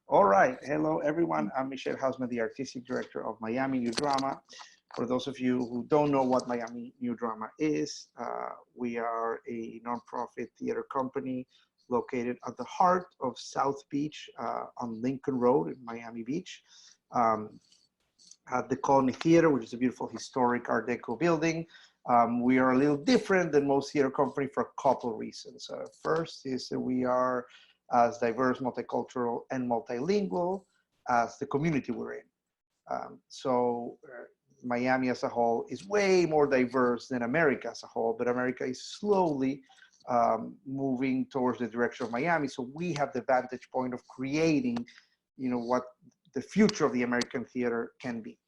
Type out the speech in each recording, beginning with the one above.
All right. Hello, everyone. I'm Michelle Hausmann, the Artistic Director of Miami New Drama. For those of you who don't know what Miami New Drama is, we are a nonprofit theater company located at the heart of South Beach on Lincoln Road in Miami Beach. At the CUNY Theater, which is a beautiful historic Art Deco building. We are a little different than most theater companies for a couple of reasons. First is that we are as diverse, multicultural, and multilingual as the community we're in. Miami as a whole is way more diverse than America as a whole, but America is slowly moving towards the direction of Miami. So we have the vantage point of creating, what the future of the American theater can be.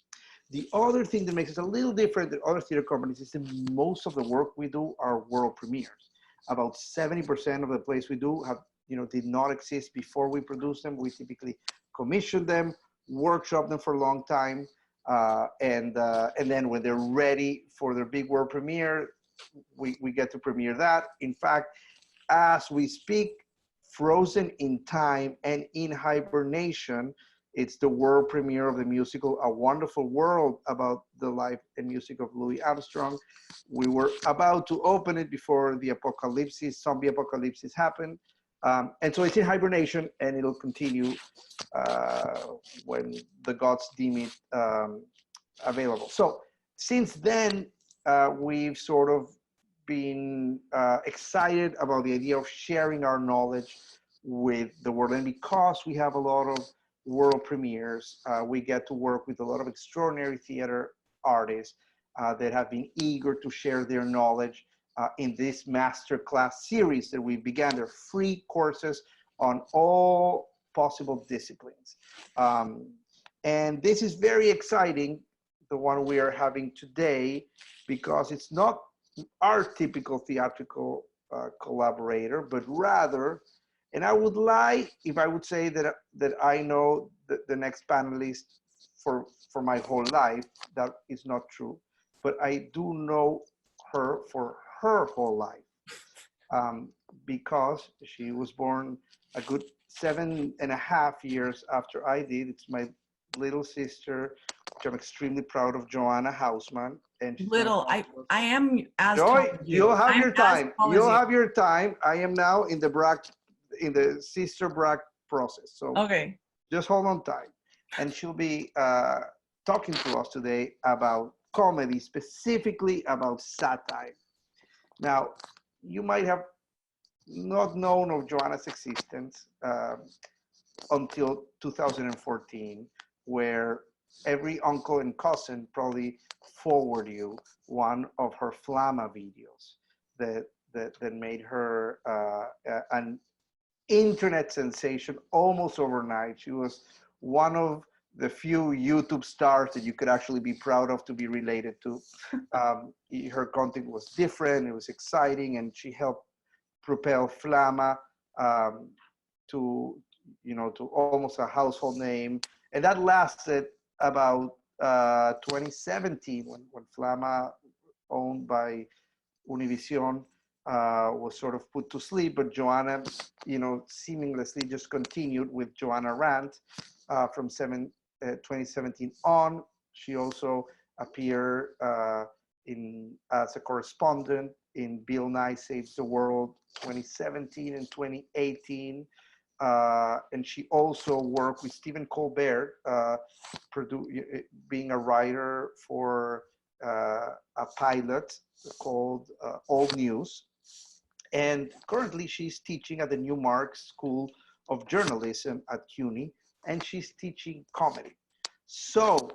The other thing that makes us a little different than other theater companies is that most of the work we do are world premieres. About 70% of the plays we do have, did not exist before we produce them. We typically commission them, workshop them for a long time, and then when they're ready for their big world premiere, we get to premiere that. In fact, as we speak, Frozen in Time and in Hibernation, it's the world premiere of the musical A Wonderful World, about the life and music of Louis Armstrong. We were about to open it before the zombie apocalypse happened. And so it's in hibernation, and it'll continue when the gods deem it available. So since then, we've sort of been excited about the idea of sharing our knowledge with the world. And because we have a lot of world premieres, we get to work with a lot of extraordinary theater artists that have been eager to share their knowledge in this masterclass series that we began. They're free courses on all possible disciplines. And this is very exciting, the one we are having today, because it's not our typical theatrical collaborator, but rather, and I would lie if I would say that I know the next panelist for my whole life. That is not true, but I do know her for her whole life, because she was born a good 7.5 years after I did. It's my little sister, which I'm extremely proud of, Joanna Hausmann. And I am as Joy, tall as you. you'll have your time. You'll have your time. I am now in the sister Brack process. So okay, just hold on tight. And she'll be talking to us today about comedy, specifically about satire. Now, you might have not known of Joanna's existence until 2014, where every uncle and cousin probably forward you one of her Flama videos that made her an internet sensation almost overnight. She was one of the few YouTube stars that you could actually be proud of to be related to. Her content was different, it was exciting, and she helped propel Flama to almost a household name. And that lasted about 2017, when Flama, owned by Univision, was sort of put to sleep, but Joanna, seamlessly just continued with Joanna Rants from 2017 on. She also appeared as a correspondent in Nye Saves The World 2017 and 2018. And she also worked with Stephen Colbert, being a writer for a pilot called Old News. And currently she's teaching at the Newmark School of Journalism at CUNY, and she's teaching comedy. So,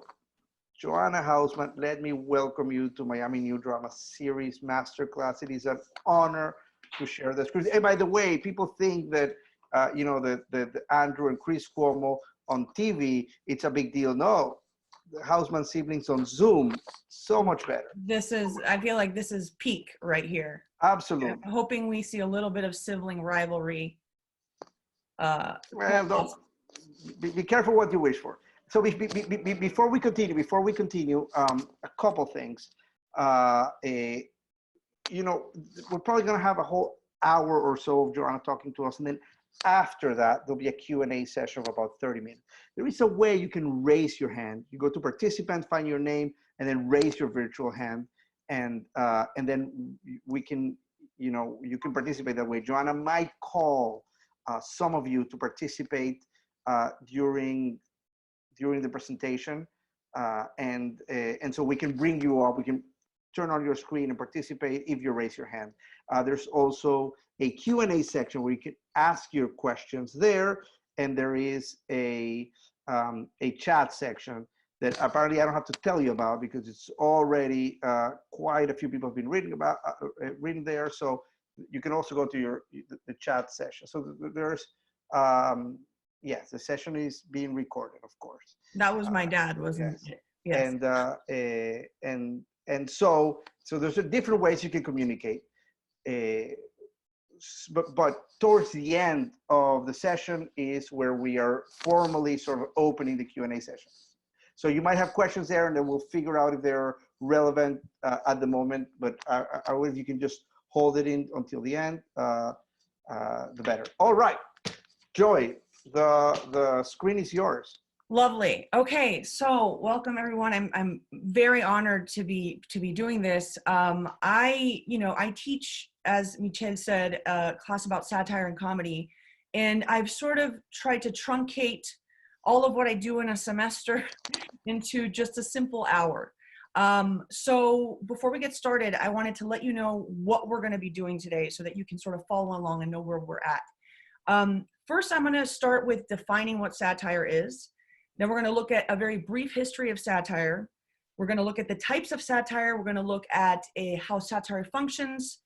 Joanna Hausmann, let me welcome you to Miami New Drama Series Masterclass. It is an honor to share this. And by the way, people think that, the Andrew and Chris Cuomo on TV, it's a big deal. No, the Hausmann siblings on Zoom, so much better. I feel like this is peak right here. Absolutely. I'm hoping we see a little bit of sibling rivalry. Well, be careful what you wish for. So before we continue, a couple things. We're probably going to have a whole hour or so of Joanna talking to us, and then after that, there'll be a Q&A session of about 30 minutes. There is a way you can raise your hand. You go to participants, find your name, and then raise your virtual hand. And then we can, you can participate that way. Joanna might call some of you to participate during the presentation. And so we can bring you up. We can turn on your screen and participate if you raise your hand. There's also a Q&A section where you can ask your questions there. And there is a chat section that apparently I don't have to tell you about because it's already quite a few people have been reading there. So you can also go to the chat session. So there's, yes, the session is being recorded, of course. That was my dad, wasn't it? Yes. And so there's different ways you can communicate. But towards the end of the session is where we are formally sort of opening the Q&A session. So you might have questions there, and then we'll figure out if they're relevant at the moment. But I would, if you can just hold it in until the end, the better. All right, Joy, the screen is yours. Lovely. Okay, so welcome everyone. I'm very honored to be doing this. I teach, as Michelle said, a class about satire and comedy, and I've sort of tried to truncate all of what I do in a semester into just a simple hour. So before we get started, I wanted to let you know what we're going to be doing today so that you can sort of follow along and know where we're at. First, I'm going to start with defining what satire is. Then we're going to look at a very brief history of satire. We're going to look at the types of satire. We're going to look at how satire functions.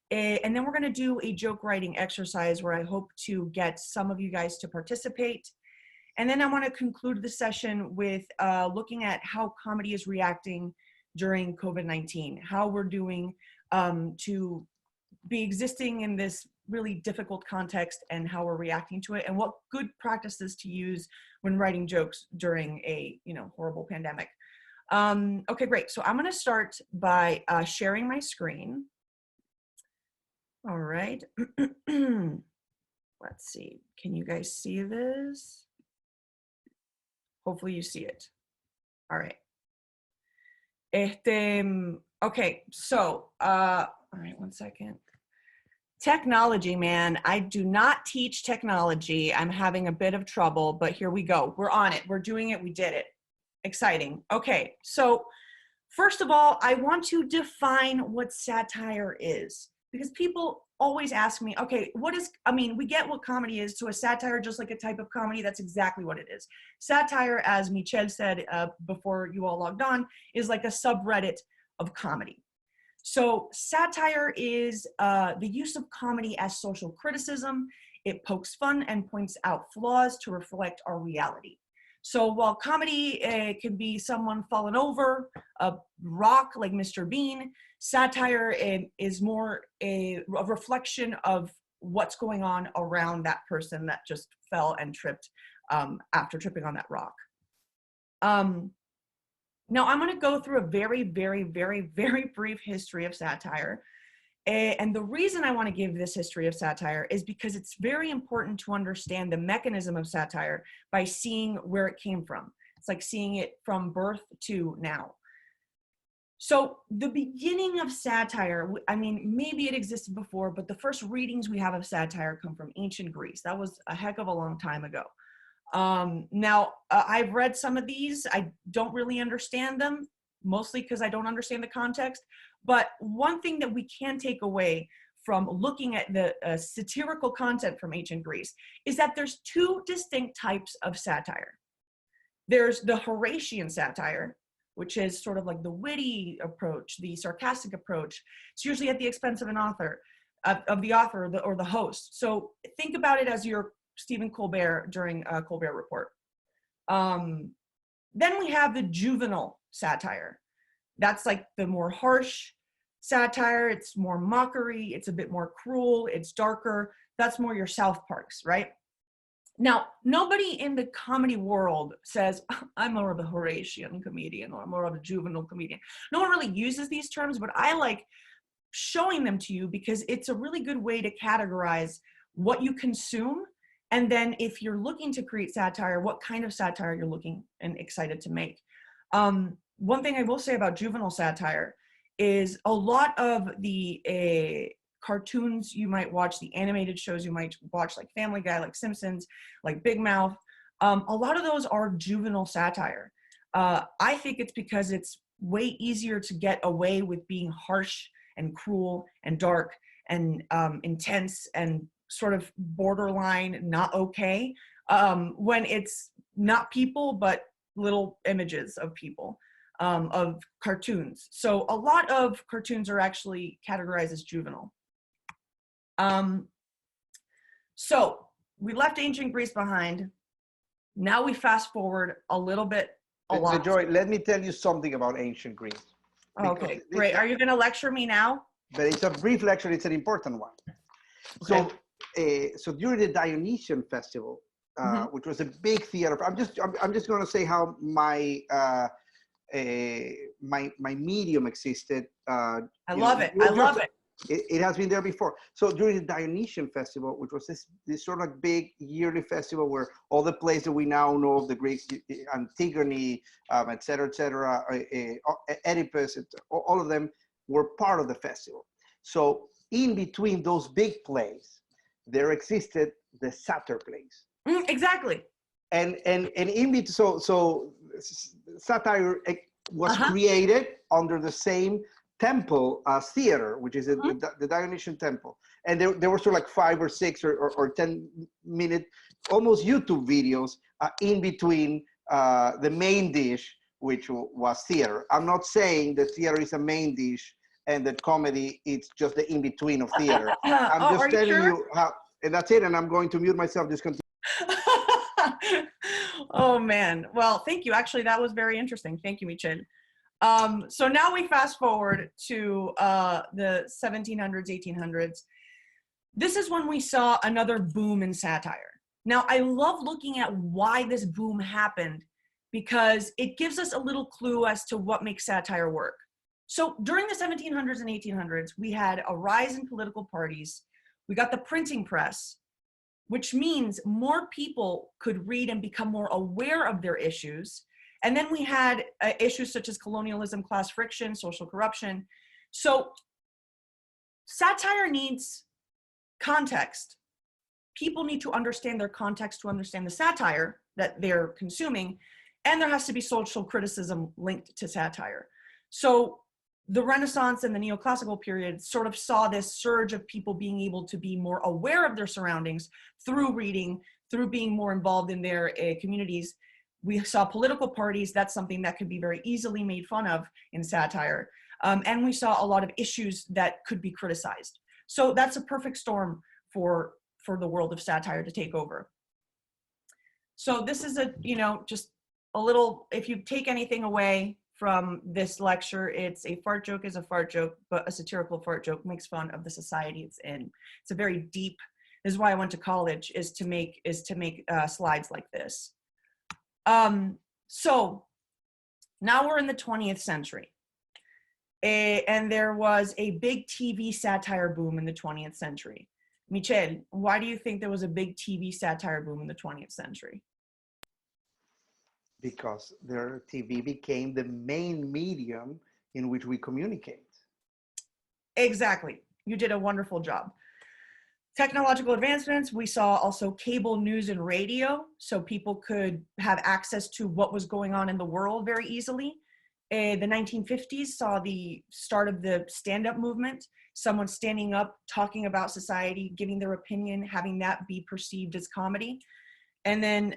And then we're going to do a joke writing exercise where I hope to get some of you guys to participate. And then I want to conclude the session with looking at how comedy is reacting during COVID-19, how we're doing to be existing in this really difficult context and how we're reacting to it, and what good practices to use when writing jokes during a horrible pandemic. Okay, great. So I'm going to start by sharing my screen. All right. Let's see. Can you guys see this? Hopefully you see it. All right. Okay, so, all right, one second. Technology, man. I do not teach technology. I'm having a bit of trouble, but here we go. We're on it. We're doing it. We did it. Exciting. Okay, so first of all, I want to define what satire is, because people always ask me, okay, we get what comedy is, so a satire, just like a type of comedy, that's exactly what it is. Satire, as Michelle said before you all logged on, is like a subreddit of comedy. So satire is the use of comedy as social criticism. It pokes fun and points out flaws to reflect our reality. So while comedy can be someone falling over a rock like Mr. Bean, satire is more a reflection of what's going on around that person that just fell and tripped after tripping on that rock. Now I'm going to go through a very, very, very, very brief history of satire. And the reason I want to give this history of satire is because it's very important to understand the mechanism of satire by seeing where it came from. It's like seeing it from birth to now. So the beginning of satire, maybe it existed before, but the first readings we have of satire come from ancient Greece. That was a heck of a long time ago. I've read some of these. I don't really understand them, mostly because I don't understand the context. But one thing that we can take away from looking at the satirical content from ancient Greece is that there's two distinct types of satire. There's the Horatian satire, which is sort of like the witty approach, the sarcastic approach. It's usually at the expense of an author, of the author or the host. So think about it as your Stephen Colbert during a Colbert Report. Then we have the juvenile satire. That's like the more harsh satire. It's more mockery. It's a bit more cruel. It's darker. That's more your South Parks, right? Now, nobody in the comedy world says, I'm more of a Horatian comedian or I'm more of a juvenile comedian. No one really uses these terms, but I like showing them to you because it's a really good way to categorize what you consume And then if you're looking to create satire, what kind of satire you're looking and excited to make. One thing I will say about juvenile satire is a lot of the cartoons you might watch, the animated shows you might watch, like Family Guy, like Simpsons, like Big Mouth, a lot of those are juvenile satire. I think it's because it's way easier to get away with being harsh and cruel and dark and intense and sort of borderline not okay when it's not people but little images of people, of cartoons. So a lot of cartoons are actually categorized as juvenile. So we left ancient Greece behind. Now we fast forward a little bit, a lot. Joy, let me tell you something about ancient Greece. Okay, great. Are you going to lecture me now? But it's a brief lecture. It's an important one. Okay. So during the Dionysian festival, which was a big theater, I'm just going to say how my my medium existed. I love it. I love it. It has been there before. So during the Dionysian festival, which was this sort of big yearly festival where all the plays that we now know of the Greeks, Antigone, et cetera, Oedipus, all of them were part of the festival. So in between those big plays, there existed the satyr plays. Exactly. And in between, so satire was created under the same temple as theater, which is the Dionysian temple. And there were sort of like 5 or 6 or 10-minute, almost YouTube videos in between the main dish, which was theater. I'm not saying that theater is a main dish and that comedy it's just the in-between of theater. I'm just telling you how, and that's it, and I'm going to mute myself, just continue. Oh man, well, thank you. Actually, that was very interesting. Thank you, Michel. So now we fast forward to the 1700s, 1800s. This is when we saw another boom in satire. Now, I love looking at why this boom happened because it gives us a little clue as to what makes satire work. So during the 1700s and 1800s, we had a rise in political parties. We got the printing press, which means more people could read and become more aware of their issues. And then we had issues such as colonialism, class friction, social corruption. So satire needs context. People need to understand their context to understand the satire that they're consuming. And there has to be social criticism linked to satire. So the Renaissance and the neoclassical period sort of saw this surge of people being able to be more aware of their surroundings through reading, through being more involved in their communities. We saw political parties. That's something that could be very easily made fun of in satire. And we saw a lot of issues that could be criticized. So that's a perfect storm for the world of satire to take over. So this is just a little, if you take anything away from this lecture, it's a fart joke is a fart joke, but a satirical fart joke makes fun of the society it's in. It's a very deep, this is why I went to college, is to make slides like this. So now we're in the 20th century. And there was a big TV satire boom in the 20th century. Michel, why do you think there was a big TV satire boom in the 20th century? Because their TV became the main medium in which we communicate. Exactly. You did a wonderful job. Technological advancements, we saw also cable news and radio, so people could have access to what was going on in the world very easily. The 1950s saw the start of the stand-up movement, someone standing up, talking about society, giving their opinion, having that be perceived as comedy. And then,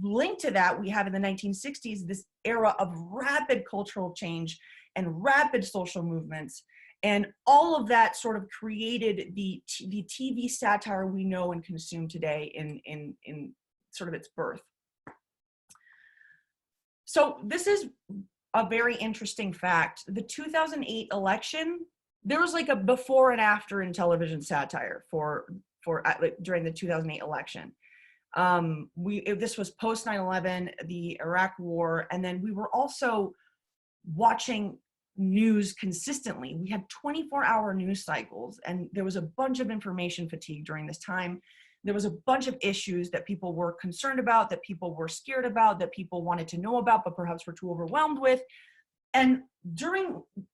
linked to that, we have in the 1960s, this era of rapid cultural change and rapid social movements. And all of that sort of created the TV satire we know and consume today in sort of its birth. So this is a very interesting fact. The 2008 election, there was like a before and after in television satire during the 2008 election. This was post 9/11, the Iraq War, and then we were also watching news consistently. We had 24-hour news cycles, and there was a bunch of information fatigue during this time. There was a bunch of issues that people were concerned about, that people were scared about, that people wanted to know about, but perhaps were too overwhelmed with. And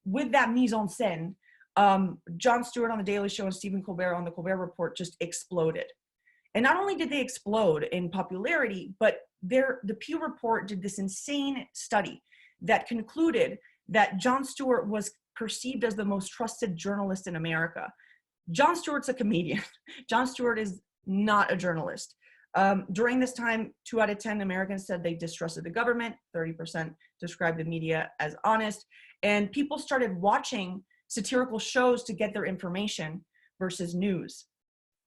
with that mise en scène, Jon Stewart on The Daily Show and Stephen Colbert on The Colbert Report just exploded. And not only did they explode in popularity, but the Pew Report did this insane study that concluded that Jon Stewart was perceived as the most trusted journalist in America. Jon Stewart's a comedian. Jon Stewart is not a journalist. During this time, 2 out of 10 Americans said they distrusted the government, 30% described the media as honest, and people started watching satirical shows to get their information versus news.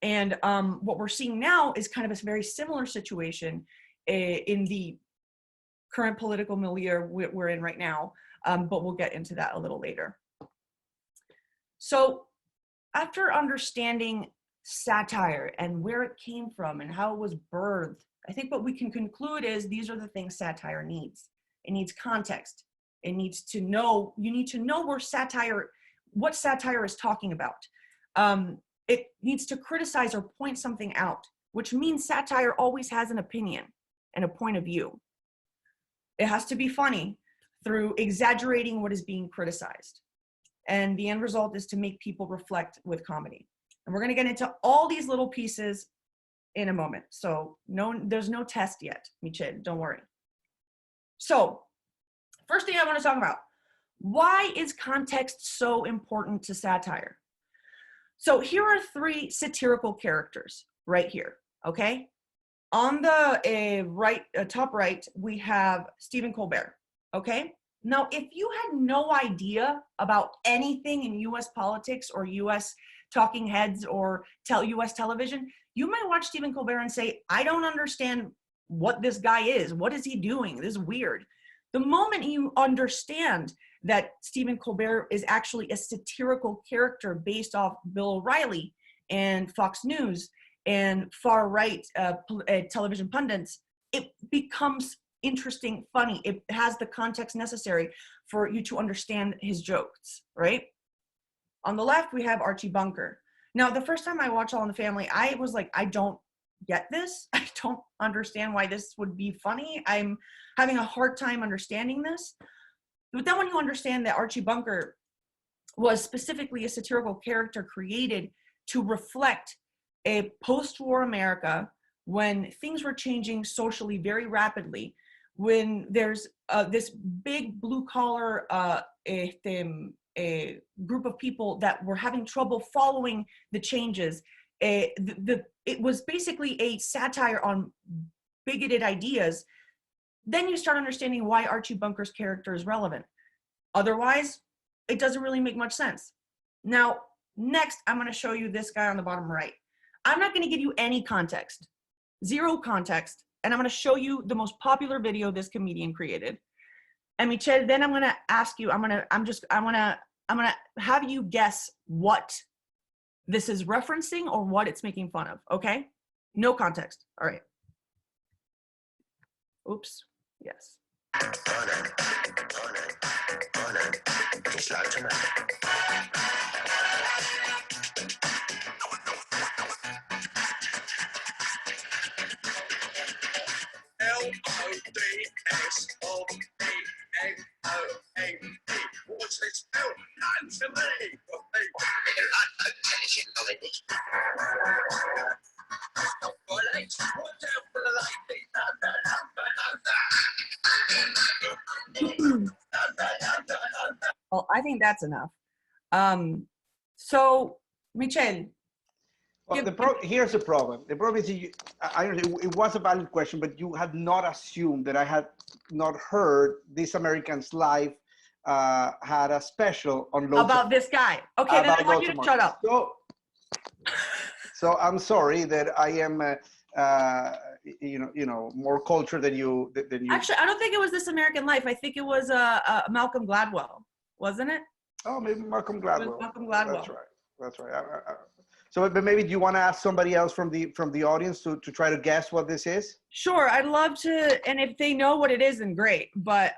And what we're seeing now is kind of a very similar situation in the current political milieu we're in right now, but we'll get into that a little later. So after understanding satire and where it came from and how it was birthed, I think what we can conclude is these are the things satire needs. It needs context. It needs to know, you need to know what satire is talking about. It needs to criticize or point something out, which means satire always has an opinion and a point of view. It has to be funny through exaggerating what is being criticized. And the end result is to make people reflect with comedy. And we're going to get into all these little pieces in a moment. So there's no test yet, Michel, don't worry. So first thing I want to talk about, why is context so important to satire? So here are 3 satirical characters right here, okay? On the top right, we have Stephen Colbert, okay? Now, if you had no idea about anything in US politics or US talking heads or US television, you might watch Stephen Colbert and say, I don't understand what this guy is. What is he doing? This is weird. The moment you understand that Stephen Colbert is actually a satirical character based off Bill O'Reilly and Fox News and far-right television pundits, it becomes interesting, funny. It has the context necessary for you to understand his jokes, right? On the left, we have Archie Bunker. Now, the first time I watched All in the Family, I was like, I don't get this. I don't understand why this would be funny. I'm having a hard time understanding this. But then when you understand that Archie Bunker was specifically a satirical character created to reflect a post-war America when things were changing socially very rapidly, when there's this big blue-collar a group of people that were having trouble following the changes. It was basically a satire on bigoted ideas. Then you start understanding why Archie Bunker's character is relevant. Otherwise, it doesn't really make much sense. Now, next, I'm going to show you this guy on the bottom right. I'm not going to give you any context, 0 context, and I'm going to show you the most popular video this comedian created. And Michel, then I'm going to ask you, I'm going to have you guess what this is referencing or what it's making fun of, okay? No context. All right. Oops. Yes. What's it spell? None to me. Well, I think that's enough. So, Michel. Well, here's the problem. The problem is it was a valid question, but you had not assumed that I had not heard This American's Life had a special on low about this guy. Okay, then I want you to shut up. So I'm sorry that I am, more cultured than you. Actually, I don't think it was This American Life. I think it was Malcolm Gladwell, wasn't it? Oh, maybe Malcolm Gladwell. It was Malcolm Gladwell. That's right. So, but maybe do you want to ask somebody else from the audience to try to guess what this is? Sure, I'd love to, and if they know what it is, then great. But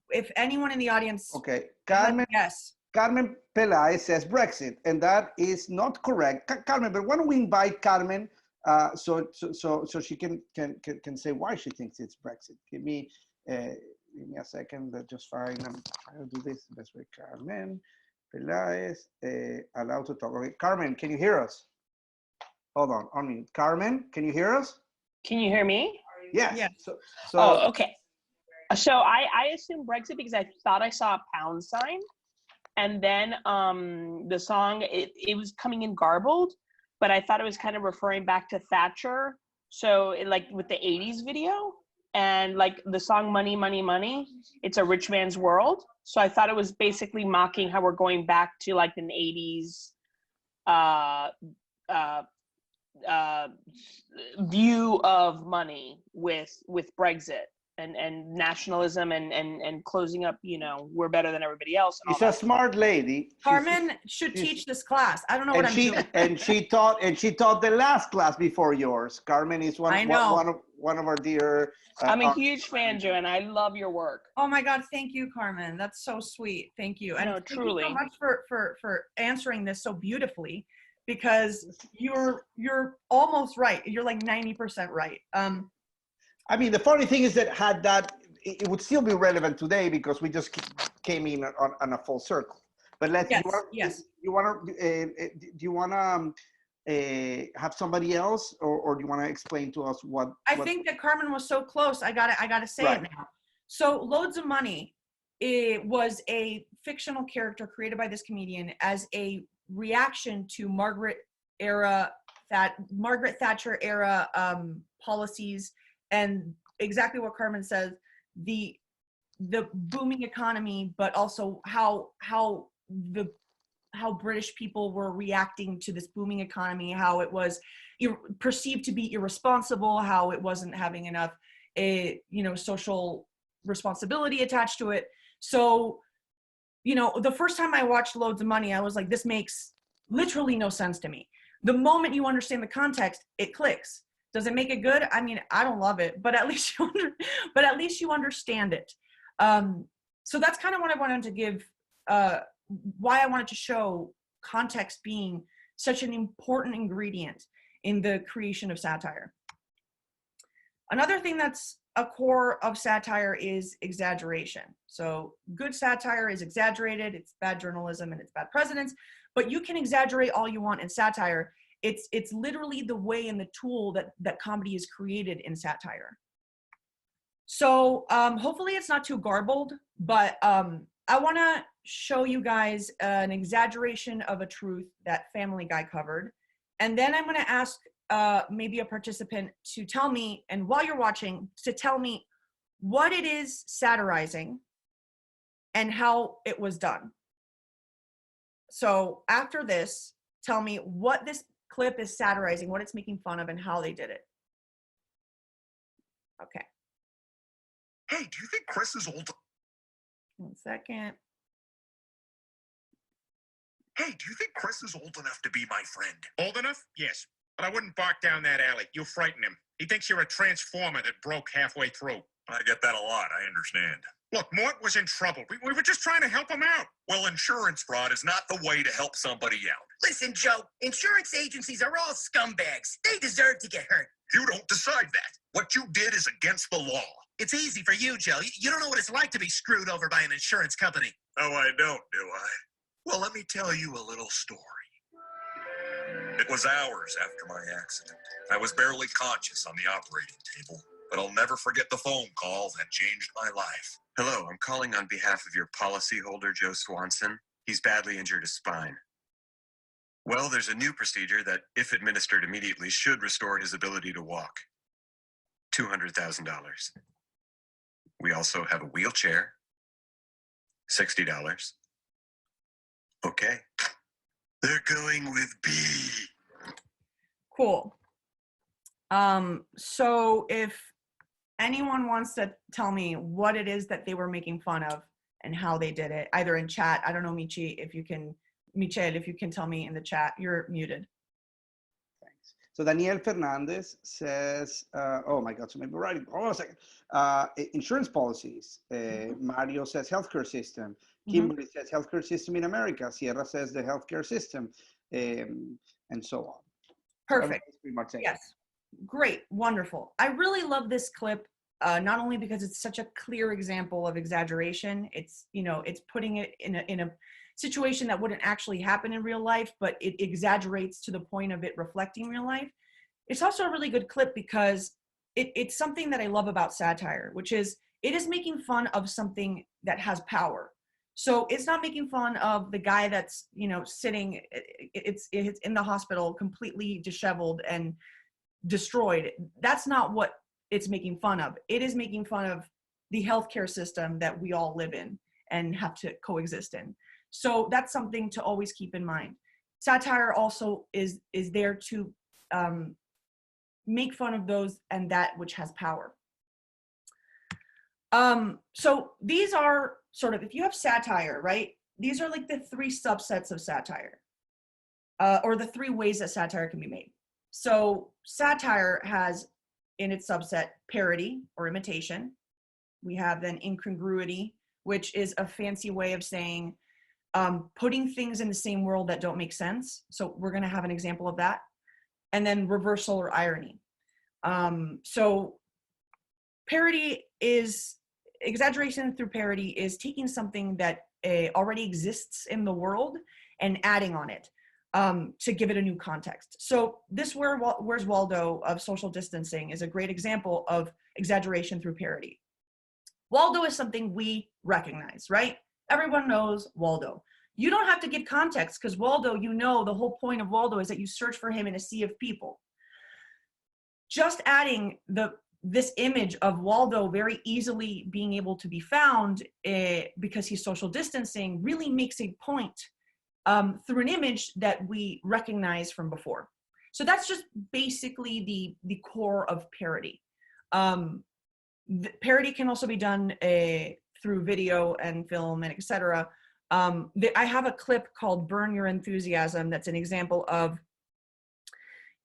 if anyone in the audience, okay, Carmen Pelaez says Brexit, and that is not correct. Carmen, but why don't we invite Carmen So she can say why she thinks it's Brexit. Give me a second. Let's just find. I'm trying to do this the best way. Carmen Peláez, allowed to talk. Okay, Carmen, can you hear us? Hold on mute. Carmen, can you hear us? Can you hear me? Yes. Yes. So Oh, okay. So I assumed Brexit because I thought I saw a pound sign, and then the song it was coming in garbled, but I thought it was kind of referring back to Thatcher. So like with the '80s video, and like the song "Money, Money, Money," it's a rich man's world. So I thought it was basically mocking how we're going back to like an '80s view of money with Brexit and nationalism and closing up, you know, we're better than everybody else. she's a smart lady. Carmen should teach this class. I don't know what I'm doing. And she taught the last class before yours. Carmen is one of our dear. I'm a huge fan, Joanna. I love your work. Oh my God, thank you, Carmen. That's so sweet. Thank you. And no, truly. Thank you so much for answering this so beautifully, because you're almost right. You're like 90% right. I mean, the funny thing is that it would still be relevant today because we just came in on a full circle. But let's. Yes. Do you want to have somebody else, or do you want to explain to us what? I think that Carmen was so close. I gotta say it now. So, Loads of Money, it was a fictional character created by this comedian as a reaction to Margaret Thatcher era policies, and exactly what Carmen says, the booming economy, but also how British people were reacting to this booming economy, how it was perceived to be irresponsible, how it wasn't having enough social responsibility attached to it. So, the first time I watched Loads of Money, I was like, this makes literally no sense to me. The moment you understand the context, it clicks. Does it make it good? I mean, I don't love it, but at least you understand it. So that's kind of what I wanted to give, why I wanted to show context being such an important ingredient in the creation of satire. Another thing that's a core of satire is exaggeration. So good satire is exaggerated, it's bad journalism, and it's bad presidents, but you can exaggerate all you want in satire. It's literally the way and the tool that comedy is created in satire. So hopefully it's not too garbled, but I want to show you guys an exaggeration of a truth that Family Guy covered. And then I'm going to ask maybe a participant to tell me, and while you're watching, to tell me what it is satirizing and how it was done. So after this, tell me what this clip is satirizing, what it's making fun of, and how they did it. Okay. Hey, do you think Chris is old? 1 second. Hey, do you think Chris is old enough to be my friend? Old enough? Yes. But I wouldn't bark down that alley. You'll frighten him. He thinks you're a transformer that broke halfway through. I get that a lot, I understand. Look, Mort was in trouble. We were just trying to help him out. Well, insurance fraud is not the way to help somebody out. Listen, Joe, insurance agencies are all scumbags. They deserve to get hurt. You don't decide that. What you did is against the law. It's easy for you, Joe. You don't know what it's like to be screwed over by an insurance company. No, I don't, do I? Well, let me tell you a little story. It was hours after my accident. I was barely conscious on the operating table, but I'll never forget the phone call that changed my life. Hello, I'm calling on behalf of your policyholder, Joe Swanson. He's badly injured his spine. Well, there's a new procedure that, if administered immediately, should restore his ability to walk. $200,000. We also have a wheelchair. $60. Okay. They're going with B. Cool. So if anyone wants to tell me what it is that they were making fun of and how they did it, either in chat, I don't know, Michel, if you can tell me in the chat, you're muted. Thanks. So Daniel Fernandez says, oh my God, so maybe writing, hold on a second. Insurance policies. Mario says healthcare system. Kimberly says healthcare system in America. Sierra says the healthcare system, and so on. Perfect. That's pretty much it. Yes. Great. Wonderful. I really love this clip, not only because it's such a clear example of exaggeration. It's, you know, it's putting it in a situation that wouldn't actually happen in real life, but it exaggerates to the point of it reflecting real life. It's also a really good clip because it's something that I love about satire, which is it is making fun of something that has power. So it's not making fun of the guy that's, you know, sitting, it's in the hospital completely disheveled and destroyed. That's not what it's making fun of. It is making fun of the healthcare system that we all live in and have to coexist in. So that's something to always keep in mind. Satire also is there to make fun of those and that which has power. So these are sort of, if you have satire, right? These are like the three subsets of satire, or the three ways that satire can be made. So satire has in its subset parody or imitation. We have then incongruity, which is a fancy way of saying putting things in the same world that don't make sense. So we're going to have an example of that. And then reversal or irony. So parody is, exaggeration through parody is taking something that already exists in the world and adding on it to give it a new context. So this Where's Waldo of social distancing is a great example of exaggeration through parody. Waldo is something we recognize, right? Everyone knows Waldo. You don't have to give context because Waldo, you know, the whole point of Waldo is that you search for him in a sea of people. Just adding this image of Waldo very easily being able to be found because he's social distancing really makes a point through an image that we recognize from before. So that's just basically the core of parody. Parody can also be done through video and film and etc. I have a clip called Burn Your Enthusiasm that's an example of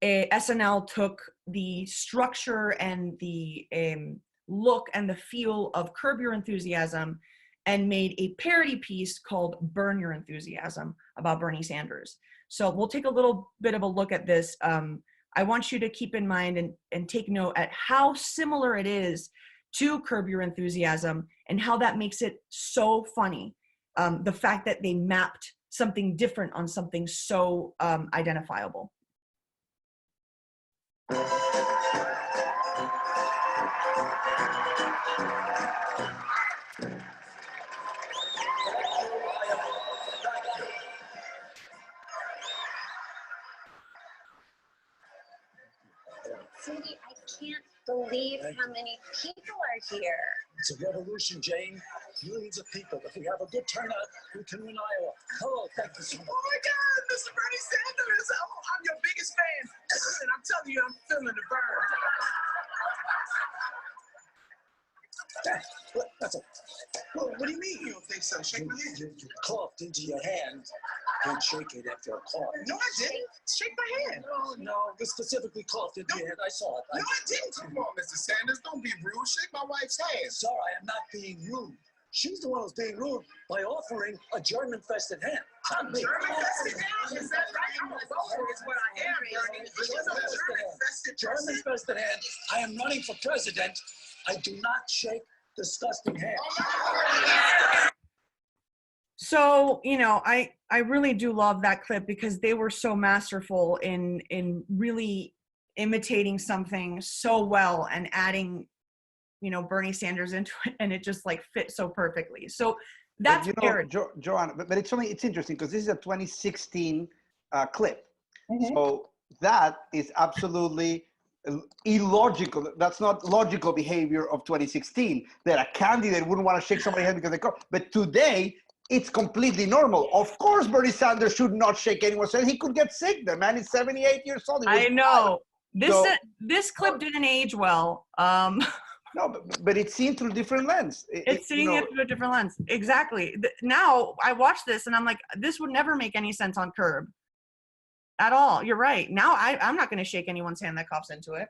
SNL took the structure and the look and the feel of Curb Your Enthusiasm and made a parody piece called Burn Your Enthusiasm about Bernie Sanders. So we'll take a little bit of a look at this. I want you to keep in mind and take note at how similar it is to Curb Your Enthusiasm and how that makes it so funny. The fact that they mapped something different on something so identifiable. Cindy, I can't believe how many people are here. It's a revolution, Jane. Millions of people. If we have a good turnout, we can win Iowa. Hello, thank you so much. Oh my God, Mr. Bernie Sanders! Oh, I'm your biggest fan. And I'm telling you, I'm feeling the burn. That's it. Well, what do you mean you don't think so? Shake my hand. You coughed into your hand. Don't shake it after a cough. No, I didn't. Shake my hand. No, you specifically coughed into your hand. I saw it. No, I didn't. Come on, Mr. Sanders. Don't be rude. Shake my wife's hand. Sorry, I'm not being rude. She's the one who's being rude by offering a German-fested hand. Not me. German-fested hand? Is that right? I'm a voter is what I am, Bernie. German-fested hand. I am running for president. I do not shake disgusting hands. So, you know, I really do love that clip because they were so masterful in really imitating something so well and adding, you know, Bernie Sanders into it, and it just like fit so perfectly. So that's Joanna, but it's interesting because this is a 2016 clip. Mm-hmm. So that is absolutely illogical. That's not logical behavior of 2016 that a candidate wouldn't want to shake somebody's hand because they cough. But today, it's completely normal. Of course, Bernie Sanders should not shake anyone's hand. He could get sick. The man is 78 years old. I know. This clip didn't age well. No, but it's seen through different lens. It's seeing it through a different lens. Exactly. Now I watch this and I'm like, this would never make any sense on Curb at all. You're right. Now I'm not going to shake anyone's hand that coughs into it.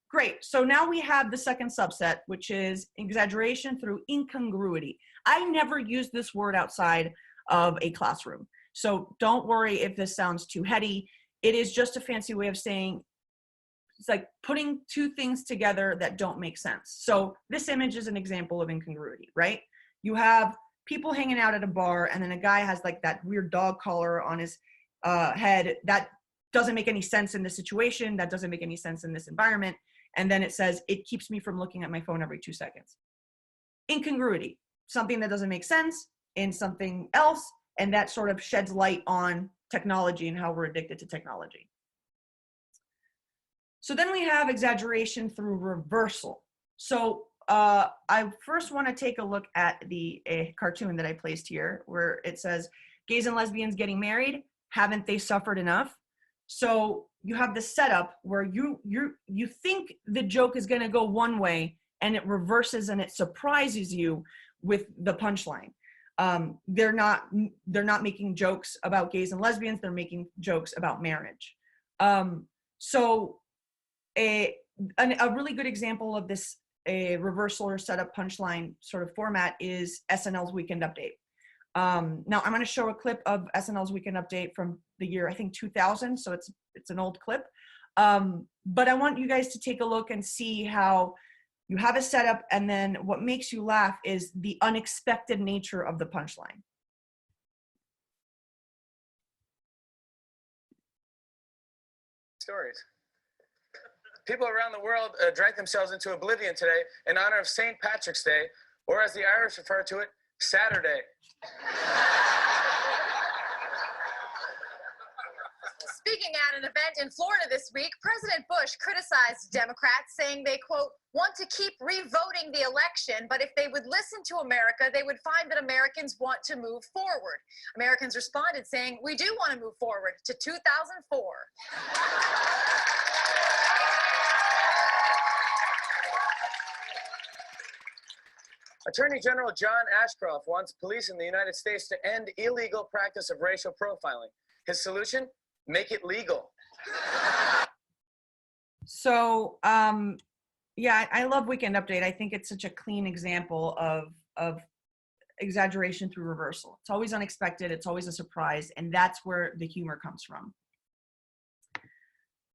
Great. So now we have the second subset, which is exaggeration through incongruity. I never use this word outside of a classroom. So don't worry if this sounds too heady. It is just a fancy way of saying, it's like putting two things together that don't make sense. So this image is an example of incongruity, right? You have people hanging out at a bar, and then a guy has like that weird dog collar on his head. That doesn't make any sense in this situation. That doesn't make any sense in this environment. And then it says, it keeps me from looking at my phone every 2 seconds. Incongruity, something that doesn't make sense in something else, and that sort of sheds light on technology and how we're addicted to technology. So then we have exaggeration through reversal. So I first want to take a look at the cartoon that I placed here, where it says, gays and lesbians getting married, haven't they suffered enough? So you have the setup where you think the joke is going to go one way, and it reverses and it surprises you with the punchline. They're not making jokes about gays and lesbians. They're making jokes about marriage. So a really good example of this reversal or setup punchline sort of format is SNL's Weekend Update. Now I'm going to show a clip of SNL's Weekend Update from the year, I think 2000. So it's an old clip. But I want you guys to take a look and see how you have a setup, and then what makes you laugh is the unexpected nature of the punchline. Stories. People around the world drank themselves into oblivion today in honor of St. Patrick's Day, or as the Irish refer to it, Saturday. Speaking at an event in Florida this week, President Bush criticized Democrats, saying they, quote, want to keep revoting the election, but if they would listen to America, they would find that Americans want to move forward. Americans responded saying, we do want to move forward to 2004. Attorney General John Ashcroft wants police in the United States to end illegal practice of racial profiling. His solution? Make it legal. So, yeah, I love Weekend Update. I think it's such a clean example of exaggeration through reversal. It's always unexpected. It's always a surprise. And that's where the humor comes from.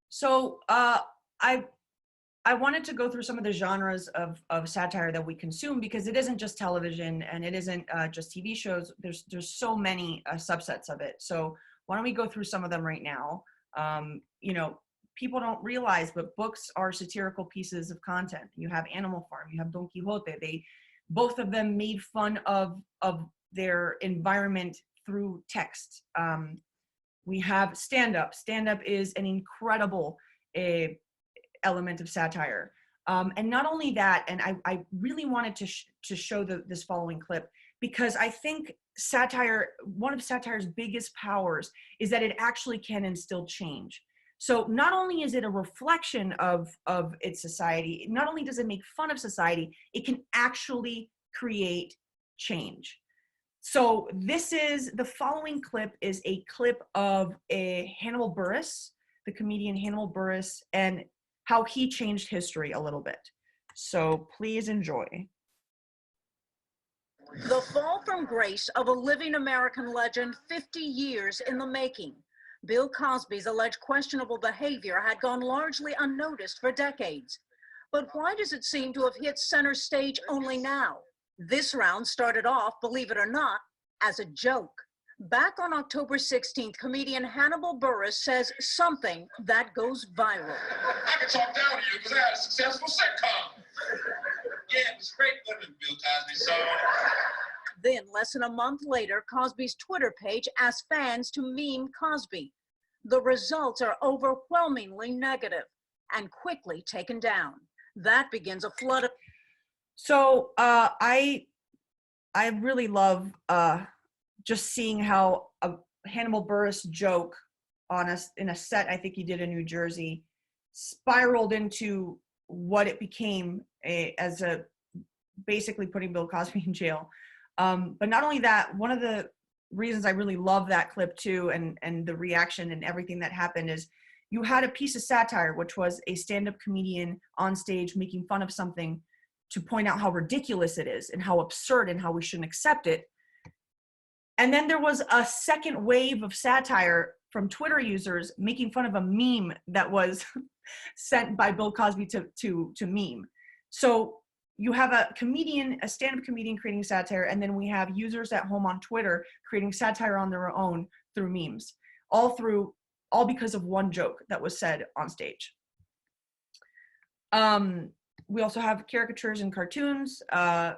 So I wanted to go through some of the genres of satire that we consume, because it isn't just television and it isn't just TV shows. There's so many subsets of it. So why don't we go through some of them right now? You know, people don't realize, but books are satirical pieces of content. You have Animal Farm, you have Don Quixote. Both of them made fun of their environment through text. We have stand-up. Stand-up is an incredible element of satire. And not only that, and I really wanted to show this following clip, because I think satire, one of satire's biggest powers is that it actually can instill change. So not only is it a reflection of its society, not only does it make fun of society, it can actually create change. So the following clip is a clip of Hannibal Buress, the comedian Hannibal Buress, and how he changed history a little bit. So please enjoy. The fall from grace of a living American legend 50 years in the making. Bill Cosby's alleged questionable behavior had gone largely unnoticed for decades. But why does it seem to have hit center stage only now? This round started off, believe it or not, as a joke. Back on October 16th, comedian Hannibal Buress says something that goes viral. I can talk down to you because I had a successful sitcom. Yeah, it was great living Bill Cosby, so. Then, less than a month later, Cosby's Twitter page asked fans to meme Cosby. The results are overwhelmingly negative and quickly taken down. That begins a flood of... So I really love just seeing how a Hannibal Buress joke in a set, I think he did in New Jersey, spiraled into what it became as basically putting Bill Cosby in jail. But not only that, one of the reasons I really love that clip too, and the reaction and everything that happened, is you had a piece of satire, which was a stand-up comedian on stage making fun of something to point out how ridiculous it is and how absurd and how we shouldn't accept it. And then there was a second wave of satire from Twitter users making fun of a meme that was sent by Bill Cosby to meme. So you have a comedian, a stand-up comedian creating satire, and then we have users at home on Twitter creating satire on their own through memes, all because of one joke that was said on stage. We also have caricatures and cartoons,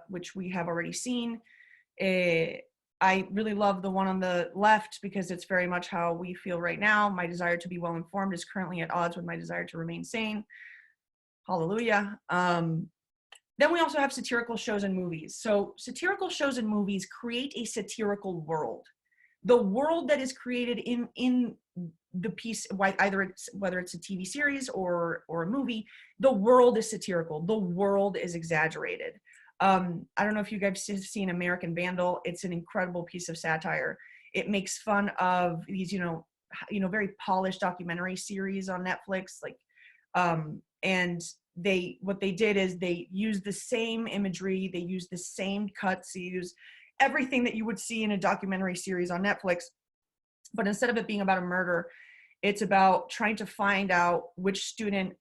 which we have already seen. I really love the one on the left because it's very much how we feel right now. My desire to be well informed is currently at odds with my desire to remain sane. Hallelujah. Then we also have satirical shows and movies. So satirical shows and movies create a satirical world. The world that is created in the piece, whether it's a TV series or a movie, the world is satirical. The world is exaggerated. I don't know if you guys have seen American Vandal. It's an incredible piece of satire. It makes fun of these, very polished documentary series on Netflix, and what they did is they used the same imagery, they used the same cuts, they used everything that you would see in a documentary series on Netflix, but instead of it being about a murder, it's about trying to find out which student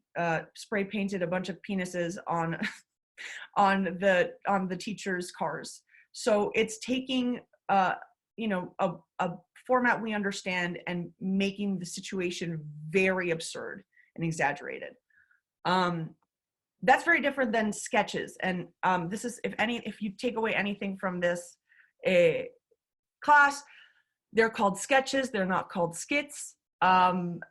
spray painted a bunch of penises on the teachers' cars. So it's taking a format we understand and making the situation very absurd and exaggerated. That's very different than sketches. And this is, if you take away anything from this class, they're called sketches, they're not called skits.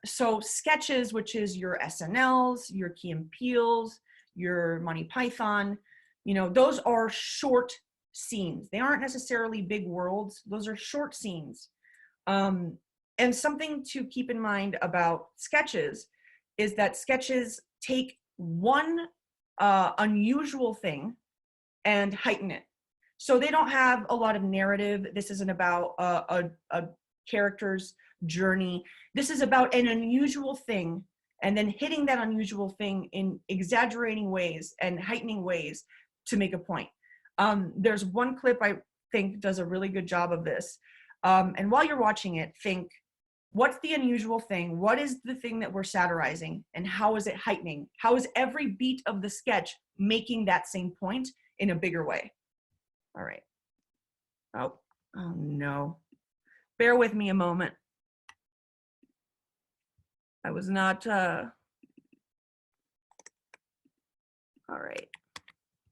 So sketches, which is your SNLs, your Key and Peele's, your Monty Python, those are short scenes. They aren't necessarily big worlds. Those are short scenes. And something to keep in mind about sketches is that sketches take one unusual thing and heighten it. So they don't have a lot of narrative. This isn't about a character's journey. This is about an unusual thing and then hitting that unusual thing in exaggerating ways and heightening ways to make a point. There's one clip I think does a really good job of this. And while you're watching it, think, what's the unusual thing? What is the thing that we're satirizing? And how is it heightening? How is every beat of the sketch making that same point in a bigger way? All right. Oh no. Bear with me a moment. I was not, all right.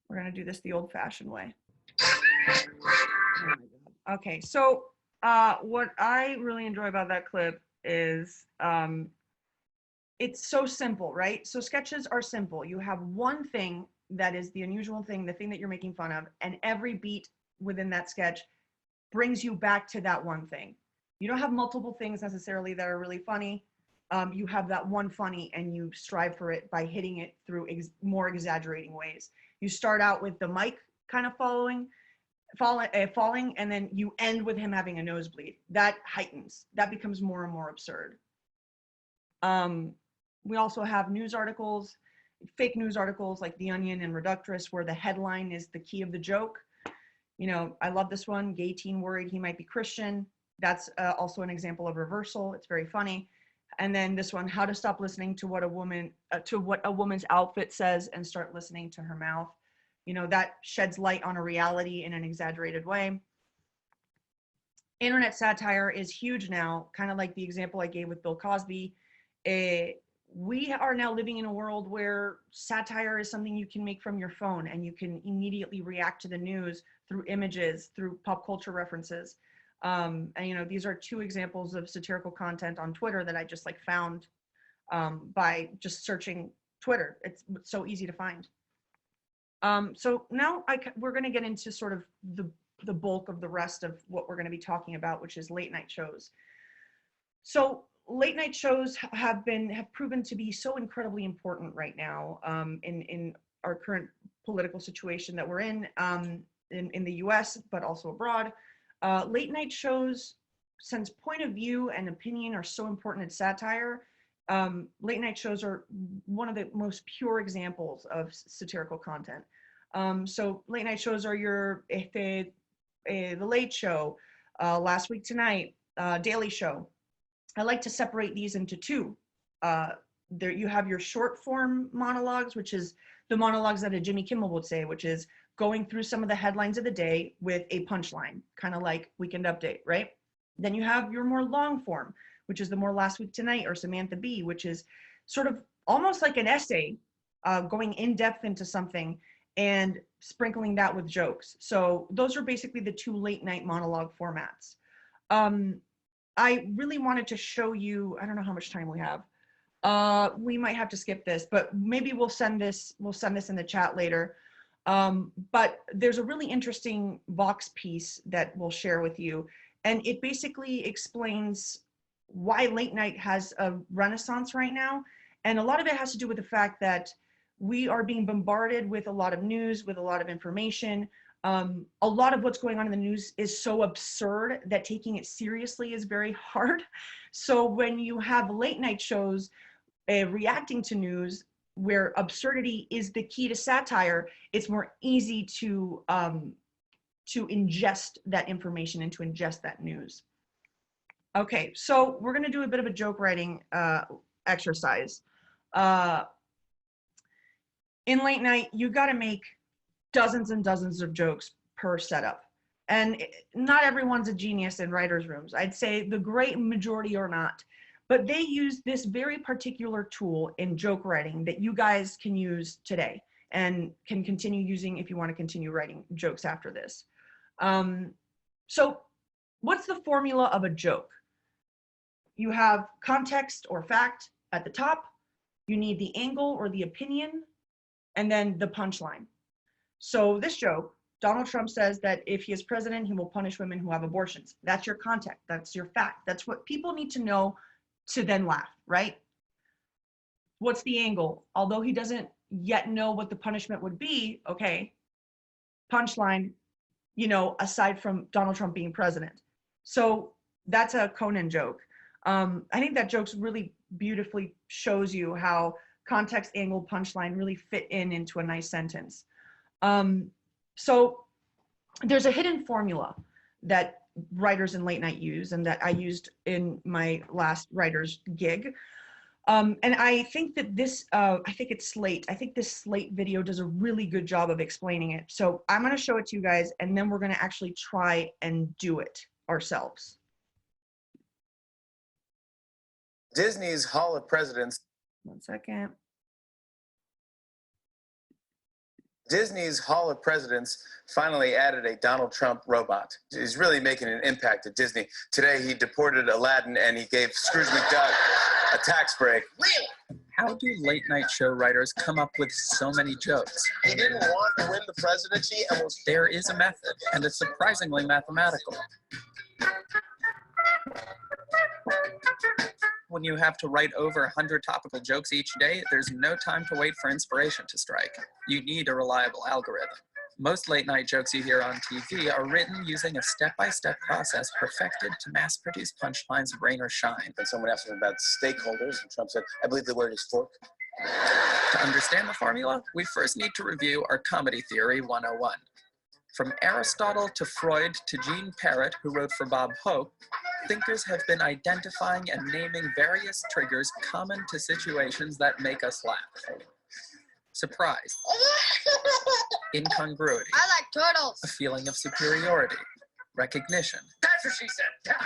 We're gonna do this the old fashioned way. Oh my God. Okay, so what I really enjoy about that clip is it's so simple, right? So sketches are simple. You have one thing that is the unusual thing, the thing that you're making fun of, and every beat within that sketch brings you back to that one thing. You don't have multiple things necessarily that are really funny. You have that one funny and you strive for it by hitting it through more exaggerating ways. You start out with the mic kind of falling, and then you end with him having a nosebleed. That heightens. That becomes more and more absurd. We also have news articles, fake news articles like The Onion and Reductress, where the headline is the key of the joke. I love this one. Gay teen worried he might be Christian. That's also an example of reversal. It's very funny. And then this one, how to stop listening to what a woman's outfit says and start listening to her mouth. That sheds light on a reality in an exaggerated way. Internet satire is huge now, kind of like the example I gave with Bill Cosby. We are now living in a world where satire is something you can make from your phone, and you can immediately react to the news through images, through pop culture references. And these are two examples of satirical content on Twitter that I just found by just searching Twitter. It's so easy to find. So now we're going to get into sort of the bulk of the rest of what we're going to be talking about, which is late night shows. So late night shows have proven to be so incredibly important right now in our current political situation that we're in the US, but also abroad. Late night shows, since point of view and opinion are so important in satire, late night shows are one of the most pure examples of satirical content. So late night shows are your The Late Show, Last Week Tonight, Daily Show. I like to separate these into two. There you have your short form monologues, which is the monologues that a Jimmy Kimmel would say, which is going through some of the headlines of the day with a punchline, kind of like Weekend Update, right? Then you have your more long form, which is the more Last Week Tonight or Samantha Bee, which is sort of almost like an essay, going in depth into something and sprinkling that with jokes. So those are basically the two late night monologue formats. I really wanted to show you, I don't know how much time we have. We might have to skip this, but maybe we'll send this in the chat later. But there's a really interesting Vox piece that we'll share with you. And it basically explains why late night has a renaissance right now. And a lot of it has to do with the fact that we are being bombarded with a lot of news, with a lot of information. A lot of what's going on in the news is so absurd that taking it seriously is very hard. So when you have late night shows reacting to news where absurdity is the key to satire, it's more easy to ingest that information and to ingest that news. Okay, so we're gonna do a bit of a joke writing exercise. In late night, you gotta make dozens and dozens of jokes per setup. And not everyone's a genius in writers' rooms. I'd say the great majority are not. But they use this very particular tool in joke writing that you guys can use today and can continue using if you want to continue writing jokes after this. So what's the formula of a joke? You have context or fact at the top. You need the angle or the opinion, and then the punchline. So this joke, Donald Trump says that if he is president, he will punish women who have abortions. That's your context. That's your fact. That's what people need to know to then laugh, right? What's the angle? Although he doesn't yet know what the punishment would be, okay, punchline, you know, aside from Donald Trump being president. So that's a Conan joke. I think that joke's really beautifully shows you how context, angle, punchline really fit into a nice sentence. So there's a hidden formula that writers in late night use and that I used in my last writer's gig. And I think that this, I think it's Slate. I think this Slate video does a really good job of explaining it. So I'm going to show it to you guys, and then we're going to actually try and do it ourselves. Disney's Hall of Presidents. 1 second. Disney's Hall of Presidents finally added a Donald Trump robot. He's really making an impact at Disney. Today, he deported Aladdin and he gave Scrooge McDuck a tax break. Really? How do late night show writers come up with so many jokes? He didn't want to win the presidency and was... There is a method, and it's surprisingly mathematical. When you have to write over 100 topical jokes each day, there's no time to wait for inspiration to strike. You need a reliable algorithm. Most late-night jokes you hear on TV are written using a step-by-step process perfected to mass-produce punchlines rain or shine. And someone asked him about stakeholders, and Trump said, I believe the word is fork. To understand the formula, we first need to review our comedy theory 101. From Aristotle to Freud to Jean Parrott, who wrote for Bob Hope, thinkers have been identifying and naming various triggers common to situations that make us laugh. Surprise. Incongruity. I like turtles. A feeling of superiority. Recognition. That's what she said.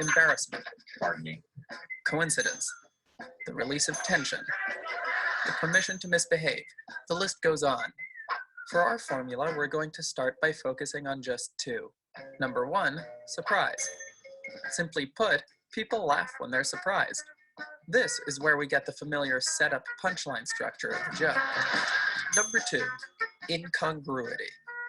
Embarrassment. Bargaining. Coincidence. The release of tension. The permission to misbehave. The list goes on. For our formula, we're going to start by focusing on just two. Number one, surprise. Simply put, people laugh when they're surprised. This is where we get the familiar setup punchline structure of the joke. Number two, incongruity.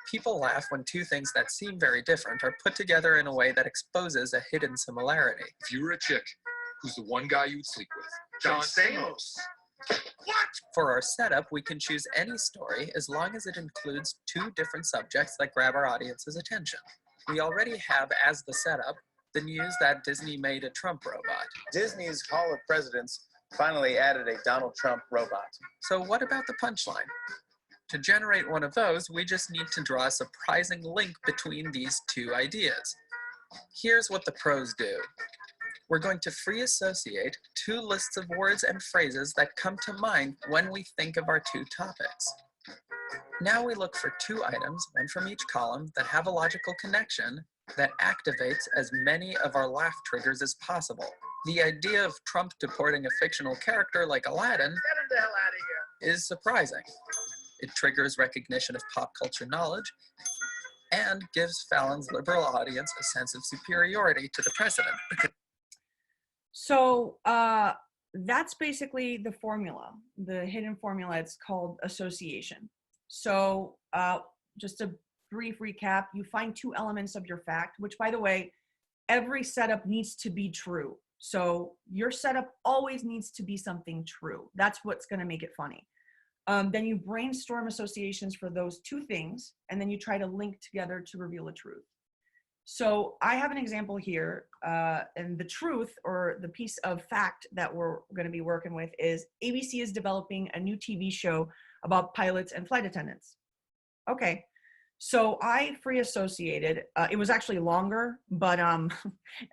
People laugh when two things that seem very different are put together in a way that exposes a hidden similarity. If you were a chick, who's the one guy you'd sleep with? John Stamos. What? For our setup, we can choose any story as long as it includes two different subjects that grab our audience's attention. We already have as the setup the news that Disney made a Trump robot. Disney's Hall of Presidents finally added a Donald Trump robot. So what about the punchline? To generate one of those, we just need to draw a surprising link between these two ideas. Here's what the pros do. we're going to free associate two lists of words and phrases that come to mind when we think of our two topics. Now we look for two items, one from each column, that have a logical connection that activates as many of our laugh triggers as possible. The idea of Trump deporting a fictional character like Aladdin Get him the hell out of here. is surprising. It triggers recognition of pop culture knowledge and gives Fallon's liberal audience a sense of superiority to the president. So that's basically the formula, the hidden formula. It's called association. So just a brief recap, you find two elements of your fact, which, by the way, every setup needs to be true. So your setup always needs to be something true. That's what's going to make it funny. Then you brainstorm associations for those two things, and then you try to link together to reveal a truth. So I have an example here, and the truth, or the piece of fact that we're going to be working with, is ABC is developing a new TV show about pilots and flight attendants. Okay, so I free associated. It was actually longer, but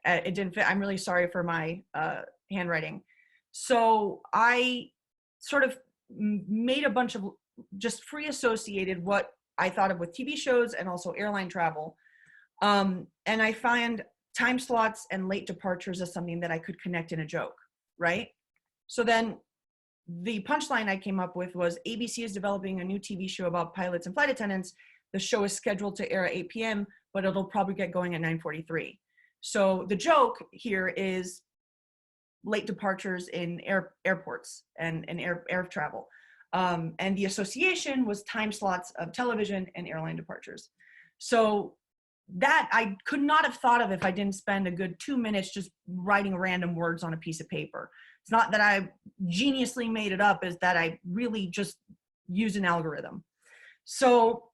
it didn't fit. I'm really sorry for my handwriting. So I sort of made a bunch of just free associated what I thought of with TV shows and also airline travel. And I find time slots and late departures as something that I could connect in a joke, right? So then the punchline I came up with was ABC is developing a new TV show about pilots and flight attendants. The show is scheduled to air at 8 p.m., but it'll probably get going at 9:43. So the joke here is late departures in airports and air travel. And the association was time slots of television and airline departures. So that I could not have thought of if I didn't spend a good 2 minutes just writing random words on a piece of paper. It's not that I geniusly made it up, it's that I really just used an algorithm. So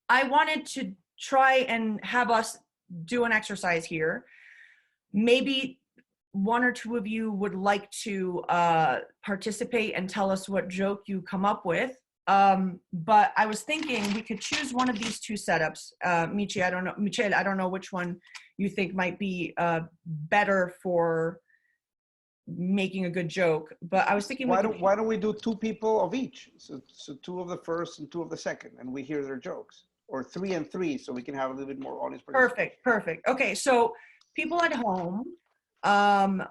I wanted to try and have us do an exercise here. Maybe one or two of you would like to participate and tell us what joke you come up with. But I was thinking we could choose one of these two setups. Michel, I don't know which one you think might be better for making a good joke, but I was thinking why don't we do two people of each? So two of the first and two of the second, and we hear their jokes, or 3 and 3, so we can have a little bit more audience participation. Perfect. Okay, so people at home,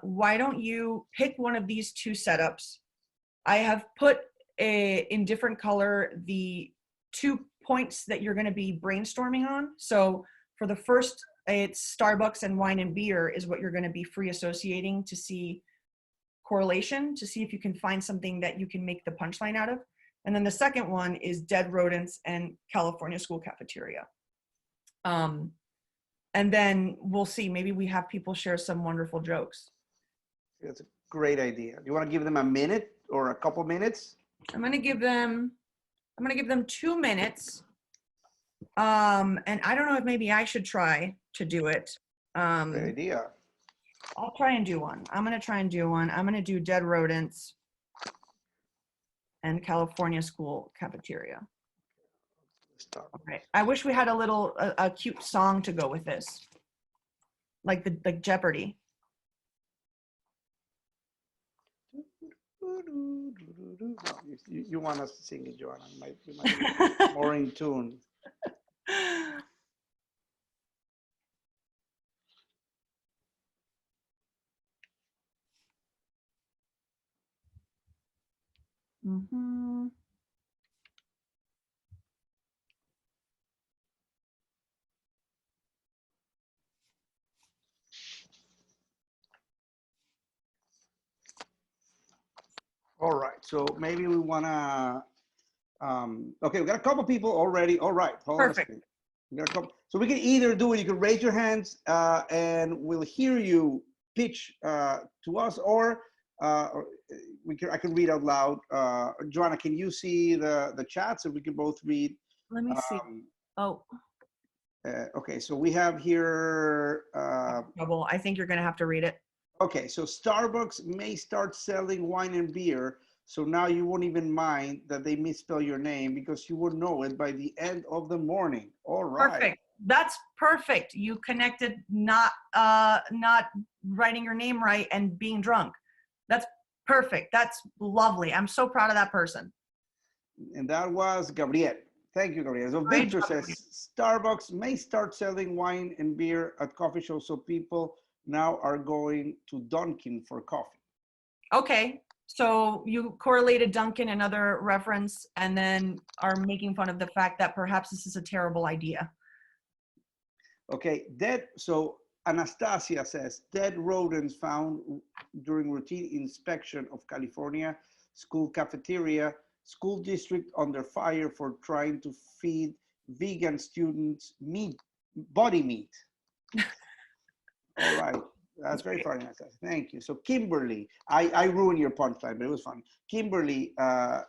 why don't you pick one of these two setups? I have put in different color the 2 points that you're going to be brainstorming on. So for the first, it's Starbucks and wine and beer is what you're going to be free associating to see correlation, to see if you can find something that you can make the punchline out of. And then the second one is dead rodents and California school cafeteria. And then we'll see, maybe we have people share some wonderful jokes. That's a great idea. Do you want to give them a minute or a couple minutes? I'm gonna give them 2 minutes. And I don't know if maybe I should try to do it. Good idea. I'll try and do one. I'm gonna try and do one. I'm gonna do dead rodents and California school cafeteria. Okay. I wish we had a cute song to go with this, like Jeopardy. No, you want us to sing it, Joanna? You might be more in tune. Mm-hmm. All right, so maybe we want to, okay, we got a couple people already. All right, hold on a second. We got a couple, so we can either do it, you can raise your hands and we'll hear you pitch to us, or I can read out loud. Joanna, can you see the chat so we can both read? Let me see. Oh. Okay, so we have here. I think you're going to have to read it. Okay, so Starbucks may start selling wine and beer, so now you won't even mind that they misspell your name because you will know it by the end of the morning. All right. That's perfect. You connected not writing your name right and being drunk. That's perfect. That's lovely. I'm so proud of that person. And that was Gabriel. Thank you, Gabriel. So Great Victor job. says, Starbucks may start selling wine and beer at coffee shops, so people now are going to Dunkin' for coffee. Okay, so you correlated Dunkin', another reference, and then are making fun of the fact that perhaps this is a terrible idea. Okay, so Anastasia says, dead rodents found during routine inspection of California school cafeteria, school district under fire for trying to feed vegan students body meat. All right, that's very funny. Thank you. So Kimberly, I ruined your punchline, but it was funny. Kimberly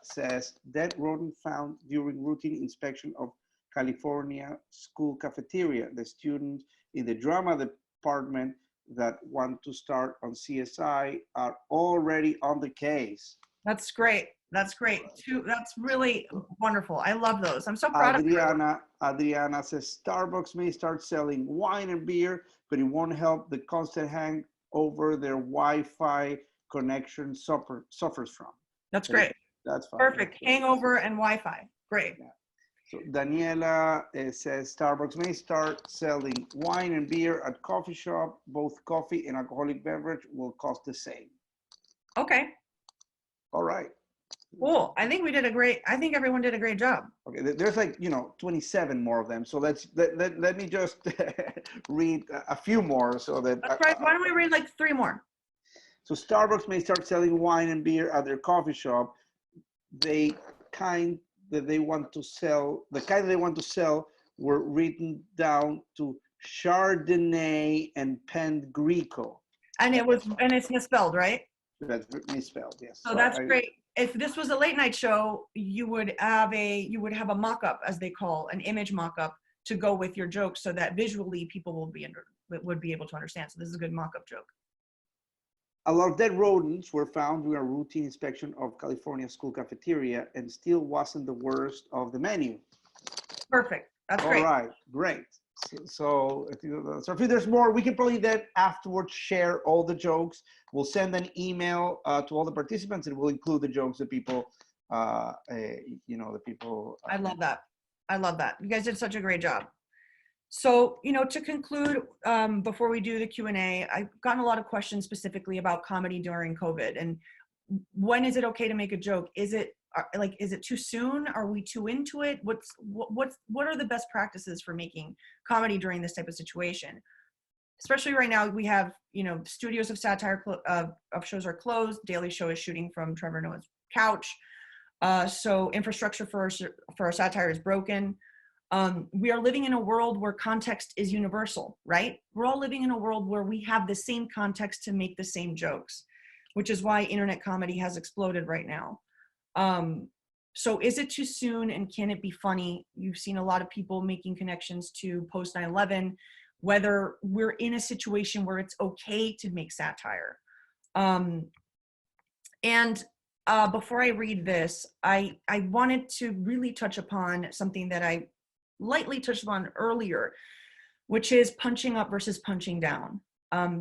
says, dead rodent found during routine inspection of California school cafeteria. The students in the drama department that want to start on CSI are already on the case. That's great. That's great. That's really wonderful. I love those. I'm so proud of you. Adriana says, Starbucks may start selling wine and beer, but it won't help the constant hangover their Wi-Fi connection suffers from. That's great. That's fine. Perfect. Hangover and Wi-Fi. Great. Yeah. So Daniela says, Starbucks may start selling wine and beer at coffee shop. Both coffee and alcoholic beverage will cost the same. Okay. All right. Cool. I think everyone did a great job. Okay, there's 27 more of them. So let me just read a few more so that. That's right. Why don't we read like 3 more? So Starbucks may start selling wine and beer at their coffee shop. The kind they want to sell were written down to Chardonnay and Pendrico. And it's misspelled, right? That's misspelled, yes. So that's great. If this was a late night show, you would have a mock-up, as they call, an image mock-up to go with your joke, so that visually people would be able to understand. So this is a good mock-up joke. A lot of dead rodents were found during a routine inspection of California school cafeteria, and still wasn't the worst of the menu. Perfect. That's great. All right, great. So if there's more, we can probably then afterwards share all the jokes. We'll send an email to all the participants, and we'll include the jokes that people, the people. I love that. I love that. You guys did such a great job. So, to conclude, before we do the Q&A, I've gotten a lot of questions specifically about comedy during COVID, and when is it okay to make a joke? Is it too soon? Are we too into it? What are the best practices for making comedy during this type of situation? Especially right now, we have, studios of satire of shows are closed. Daily Show is shooting from Trevor Noah's couch. So infrastructure for our satire is broken. We are living in a world where context is universal, right? We're all living in a world where we have the same context to make the same jokes, which is why internet comedy has exploded right now. So is it too soon, and can it be funny? You've seen a lot of people making connections to post 9/11, whether we're in a situation where it's okay to make satire. Before I read this, I wanted to really touch upon something that I lightly touched on earlier, which is punching up versus punching down.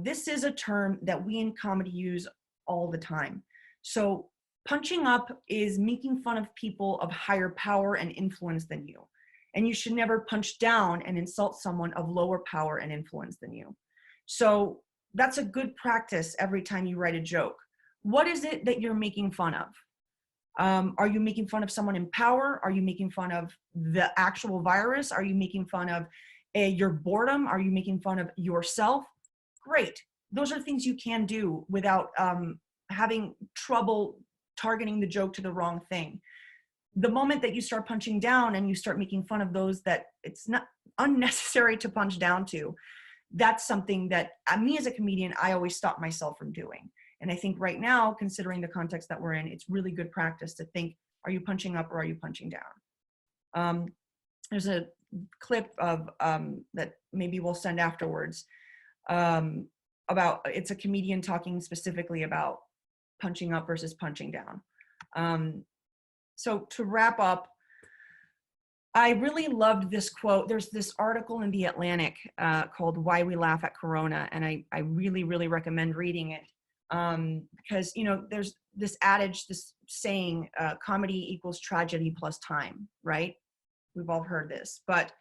This is a term that we in comedy use all the time. So punching up is making fun of people of higher power and influence than you. And you should never punch down and insult someone of lower power and influence than you. So that's a good practice every time you write a joke. What is it that you're making fun of? Are you making fun of someone in power? Are you making fun of the actual virus? Are you making fun of your boredom? Are you making fun of yourself? Great. Those are things you can do without having trouble targeting the joke to the wrong thing. The moment that you start punching down and you start making fun of those that it's not unnecessary to punch down to, that's something that me as a comedian, I always stop myself from doing. And I think right now, considering the context that we're in, it's really good practice to think, are you punching up or are you punching down? There's a clip of that maybe we'll send afterwards about, it's a comedian talking specifically about punching up versus punching down. So to wrap up, I really loved this quote. There's this article in The Atlantic called Why We Laugh at Corona, and I really, really recommend reading it because, you know, there's this adage, this saying, comedy equals tragedy plus time, right? We've all heard this, but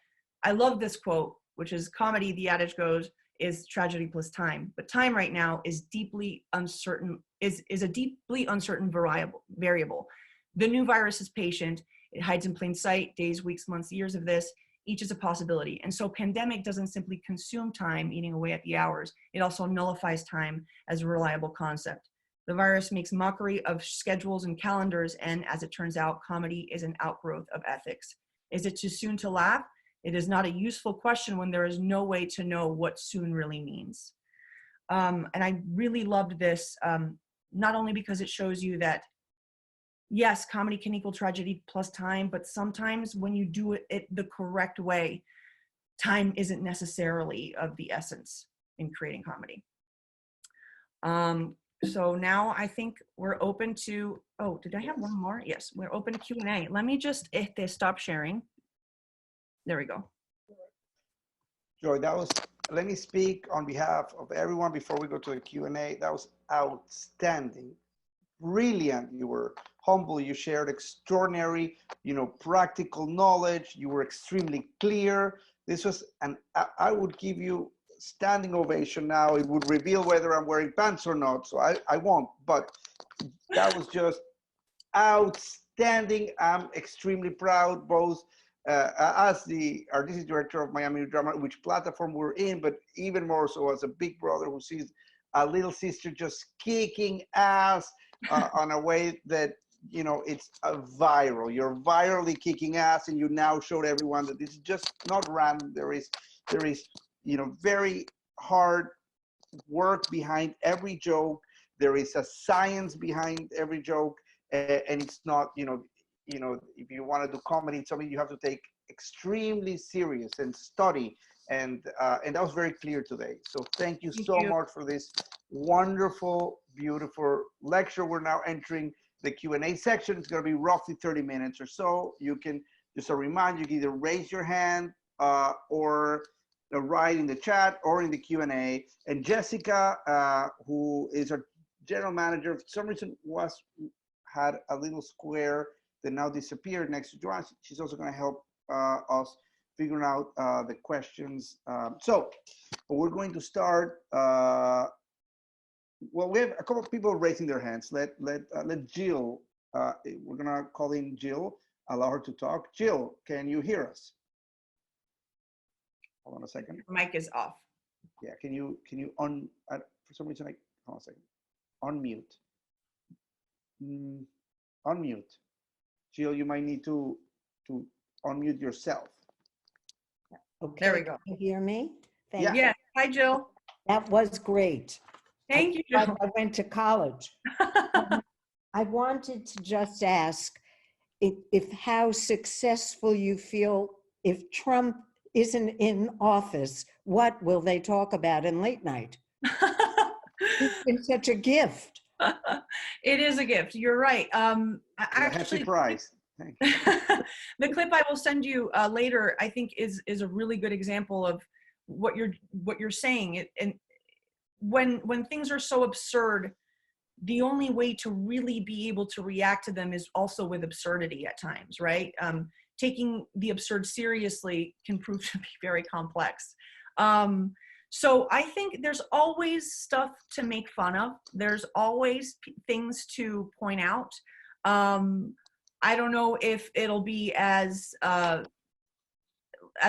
I love this quote, which is comedy, the adage goes, is tragedy plus time. But time right now is deeply uncertain, is a deeply uncertain variable. The new virus is patient. It hides in plain sight, days, weeks, months, years of this. Each is a possibility. And so pandemic doesn't simply consume time, eating away at the hours. It also nullifies time as a reliable concept. The virus makes mockery of schedules and calendars, and as it turns out, comedy is an outgrowth of ethics. Is it too soon to laugh? It is not a useful question when there is no way to know what soon really means. And I really loved this, not only because it shows you that yes, comedy can equal tragedy plus time, but sometimes when you do it the correct way, time isn't necessarily of the essence in creating comedy. So now I think we're open to, oh, did I have one more? Yes, we're open to Q&A. Let me just, if they stop sharing. There we go. Joy, that was, let me speak on behalf of everyone before we go to the Q&A. That was outstanding. Brilliant. You were humble. You shared extraordinary, you know, practical knowledge. You were extremely clear. This was, and I would give you standing ovation now. It would reveal whether I'm wearing pants or not, so I won't, but that was just outstanding. I'm extremely proud, both as the artistic director of Miami Drama, which platform we're in, but even more so as a big brother who sees a little sister just kicking ass on a way that, you know, it's viral. You're virally kicking ass, and you now showed everyone that this is just not random. There is, you know, very hard work behind every joke. There is a science behind every joke, and it's not, you know, if you want to do comedy, it's something you have to take extremely serious and study. And that was very clear today. So thank you so much for this wonderful, beautiful lecture. We're now entering the Q&A section. It's going to be roughly 30 minutes or so. You can, just a reminder, you can either raise your hand or write in the chat or in the Q&A. And Jessica, who is our general manager, for some reason had a little square that now disappeared next to Joanna. She's also going to help us figuring out the questions. So we're going to start. Well, we have a couple of people raising their hands. Let Jill. We're gonna call in Jill. Allow her to talk. Jill, can you hear us? Hold on a second. Your mic is off. Yeah. Can you for some reason hold on a second. Unmute. Unmute. Jill, you might need to unmute yourself. Okay. There we go. Can you hear me? Thank you. Yeah. Hi, Jill. That was great. Thank you, Jill. I went to college. I wanted to just ask if how successful you feel if Trump isn't in office, what will they talk about in late night? It's been such a gift. It is a gift. You're right. Actually, surprise. The clip I will send you later, I think, is a really good example of what you're saying. And when things are so absurd, the only way to really be able to react to them is also with absurdity at times, right? Taking the absurd seriously can prove to be very complex. So I think there's always stuff to make fun of. There's always things to point out. I don't know if it'll be as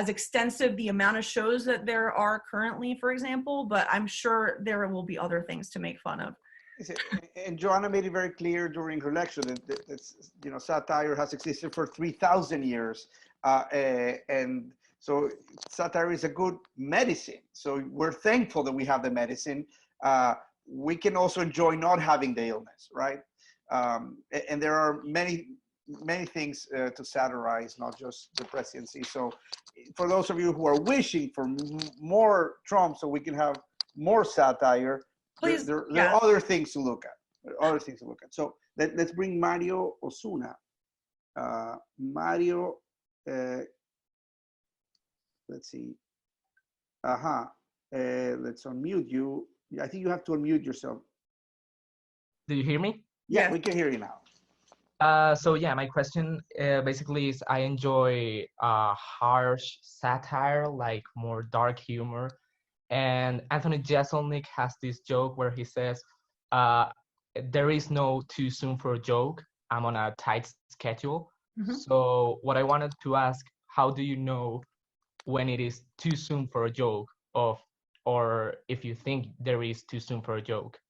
extensive, the amount of shows that there are currently, for example, but I'm sure there will be other things to make fun of. And Joanna made it very clear during her lecture that you know, satire has existed for 3,000 years. And so satire is a good medicine. So we're thankful that we have the medicine. We can also enjoy not having the illness, right? And there are many things to satirize, not just the presidency. So for those of you who are wishing for more Trump so we can have more satire, please, there are other things to look at. So let's bring Mario Osuna. Mario, let's see. Let's unmute you. I think you have to unmute yourself. Do you hear me? Yeah, we can hear you now. So yeah, my question basically is I enjoy harsh satire, like more dark humor. And Anthony Jeselnik has this joke where he says, there is no too soon for a joke. I'm on a tight schedule. Mm-hmm. So what I wanted to ask, how do you know when it is too soon for a joke or if you think there is too soon for a joke?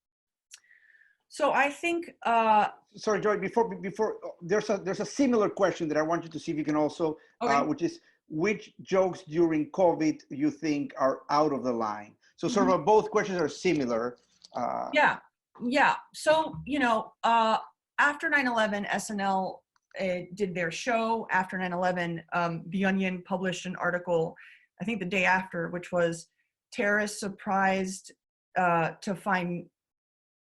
So I think, sorry, Joy, before there's a similar question that I want you to see if you can also, which is which jokes during COVID you think are out of the line? So sort of both questions are similar. Yeah. So, you know, after 9/11, SNL did their show. After 9/11, The Onion published an article, I think the day after, which was terrorists surprised to find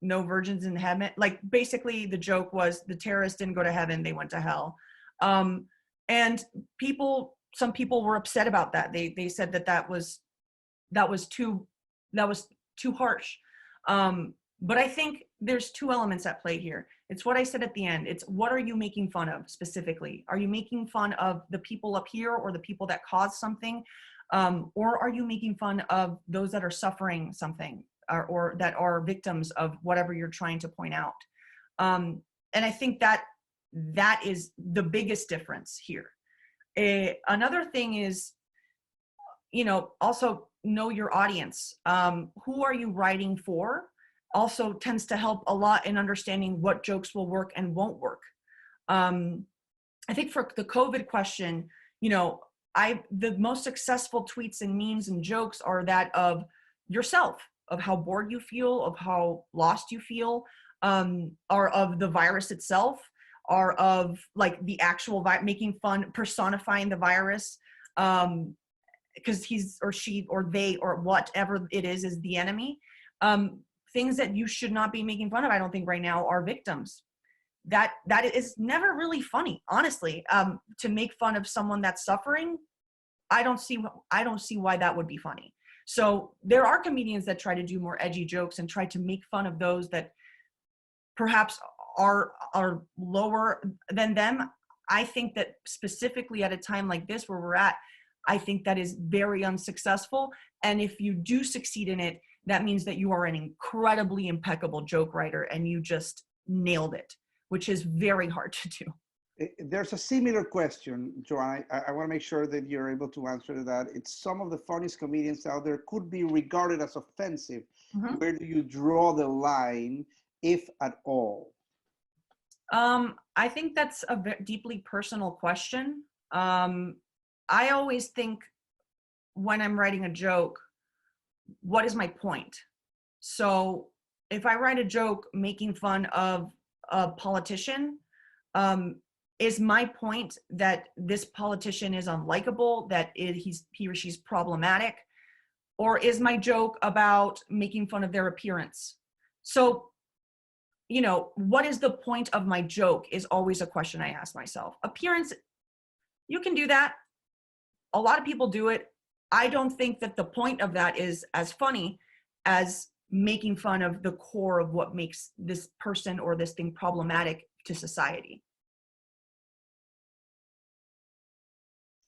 no virgins in heaven. Like basically the joke was the terrorists didn't go to heaven, they went to hell. And some people were upset about that. They said that was too harsh. But I think there's two elements at play here. It's what I said at the end. It's what are you making fun of specifically? Are you making fun of the people up here or the people that caused something? Or are you making fun of those that are suffering something or that are victims of whatever you're trying to point out? And I think that is the biggest difference here. Another thing is, you know, also know your audience. Who are you writing for? Also tends to help a lot in understanding what jokes will work and won't work. I think for the COVID question, you know, the most successful tweets and memes and jokes are that of yourself, of how bored you feel, of how lost you feel, or of the virus itself, or of like the actual making fun, personifying the virus, because he's or she or they or whatever it is the enemy. Things that you should not be making fun of, I don't think right now, are victims. That is never really funny, honestly. To make fun of someone that's suffering, I don't see why that would be funny. So there are comedians that try to do more edgy jokes and try to make fun of those that perhaps are lower than them. I think that specifically at a time like this where we're at, I think that is very unsuccessful. And if you do succeed in it, that means that you are an incredibly impeccable joke writer and you just nailed it, which is very hard to do. There's a similar question, Joanna. I want to make sure that you're able to answer that. It's some of the funniest comedians out there could be regarded as offensive. Mm-hmm. Where do you draw the line, if at all? I think that's a deeply personal question. I always think when I'm writing a joke, what is my point? So if I write a joke making fun of a politician, is my point that this politician is unlikable, that he or she's problematic, or is my joke about making fun of their appearance? So, you know, what is the point of my joke is always a question I ask myself. Appearance, you can do that. A lot of people do it. I don't think that the point of that is as funny as making fun of the core of what makes this person or this thing problematic to society.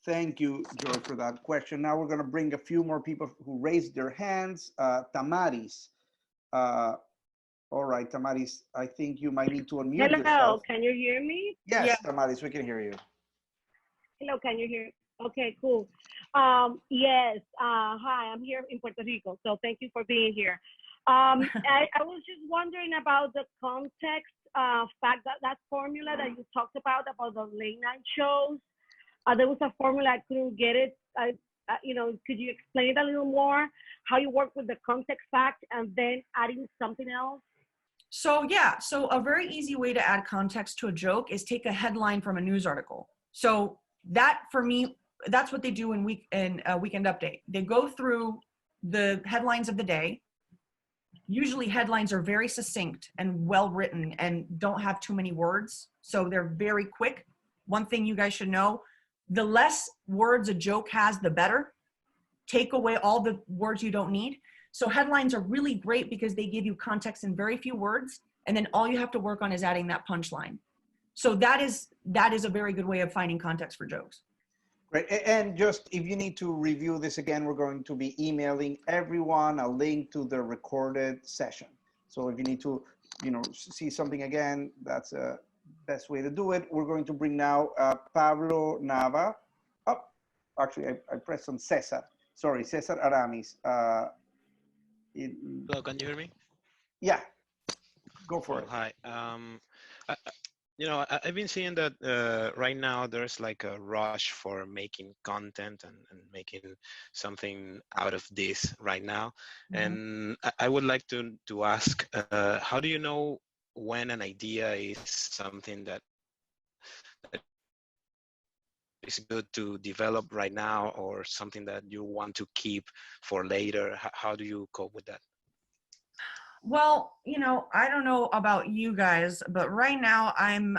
Thank you, Joy, for that question. Now we're going to bring a few more people who raised their hands. Tamaris. All right, Tamaris, I think you might need to unmute yourself. Hello, can you hear me? Yes, yeah. Tamaris, we can hear you. Hello, can you hear? Okay, cool. Yes, hi, I'm here in Puerto Rico, so thank you for being here. I was just wondering about the context fact that formula that you talked about the late night shows. There was a formula, I couldn't get it. You know, could you explain it a little more? How you work with the context fact and then adding something else? So yeah, so a very easy way to add context to a joke is take a headline from a news article. So that, for me, that's what they do in Weekend Update. They go through the headlines of the day. Usually headlines are very succinct and well written and don't have too many words. So they're very quick. One thing you guys should know, the less words a joke has, the better. take away all the words you don't need. So headlines are really great because they give you context in very few words, and then all you have to work on is adding that punchline. So that is a very good way of finding context for jokes. Right, and just if you need to review this again, we're going to be emailing everyone a link to the recorded session. So if you need to, see something again, that's a best way to do it. We're going to bring now Pablo Nava. Oh, actually, I pressed on Cesar. Sorry, Cesar Aramis. Hello, can you hear me? Yeah, go for it. Hi. I've been seeing that right now there's like a rush for making content and making something out of this right now. And I would like to ask, how do you know when an idea is something that is good to develop right now or something that you want to keep for later? How do you cope with that? Well, I don't know about you guys, but right now I'm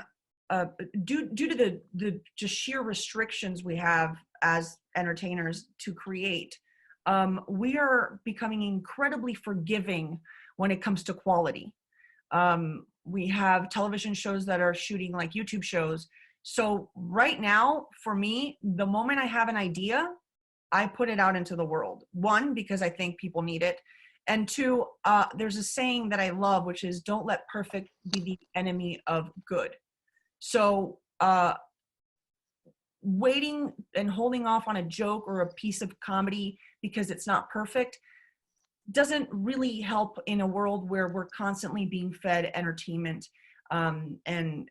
due to the just sheer restrictions we have as entertainers to create, we are becoming incredibly forgiving when it comes to quality. We have television shows that are shooting like YouTube shows. So right now, for me, the moment I have an idea, I put it out into the world. One, because I think people need it. And two, there's a saying that I love, which is don't let perfect be the enemy of good. So waiting and holding off on a joke or a piece of comedy because it's not perfect doesn't really help in a world where we're constantly being fed entertainment and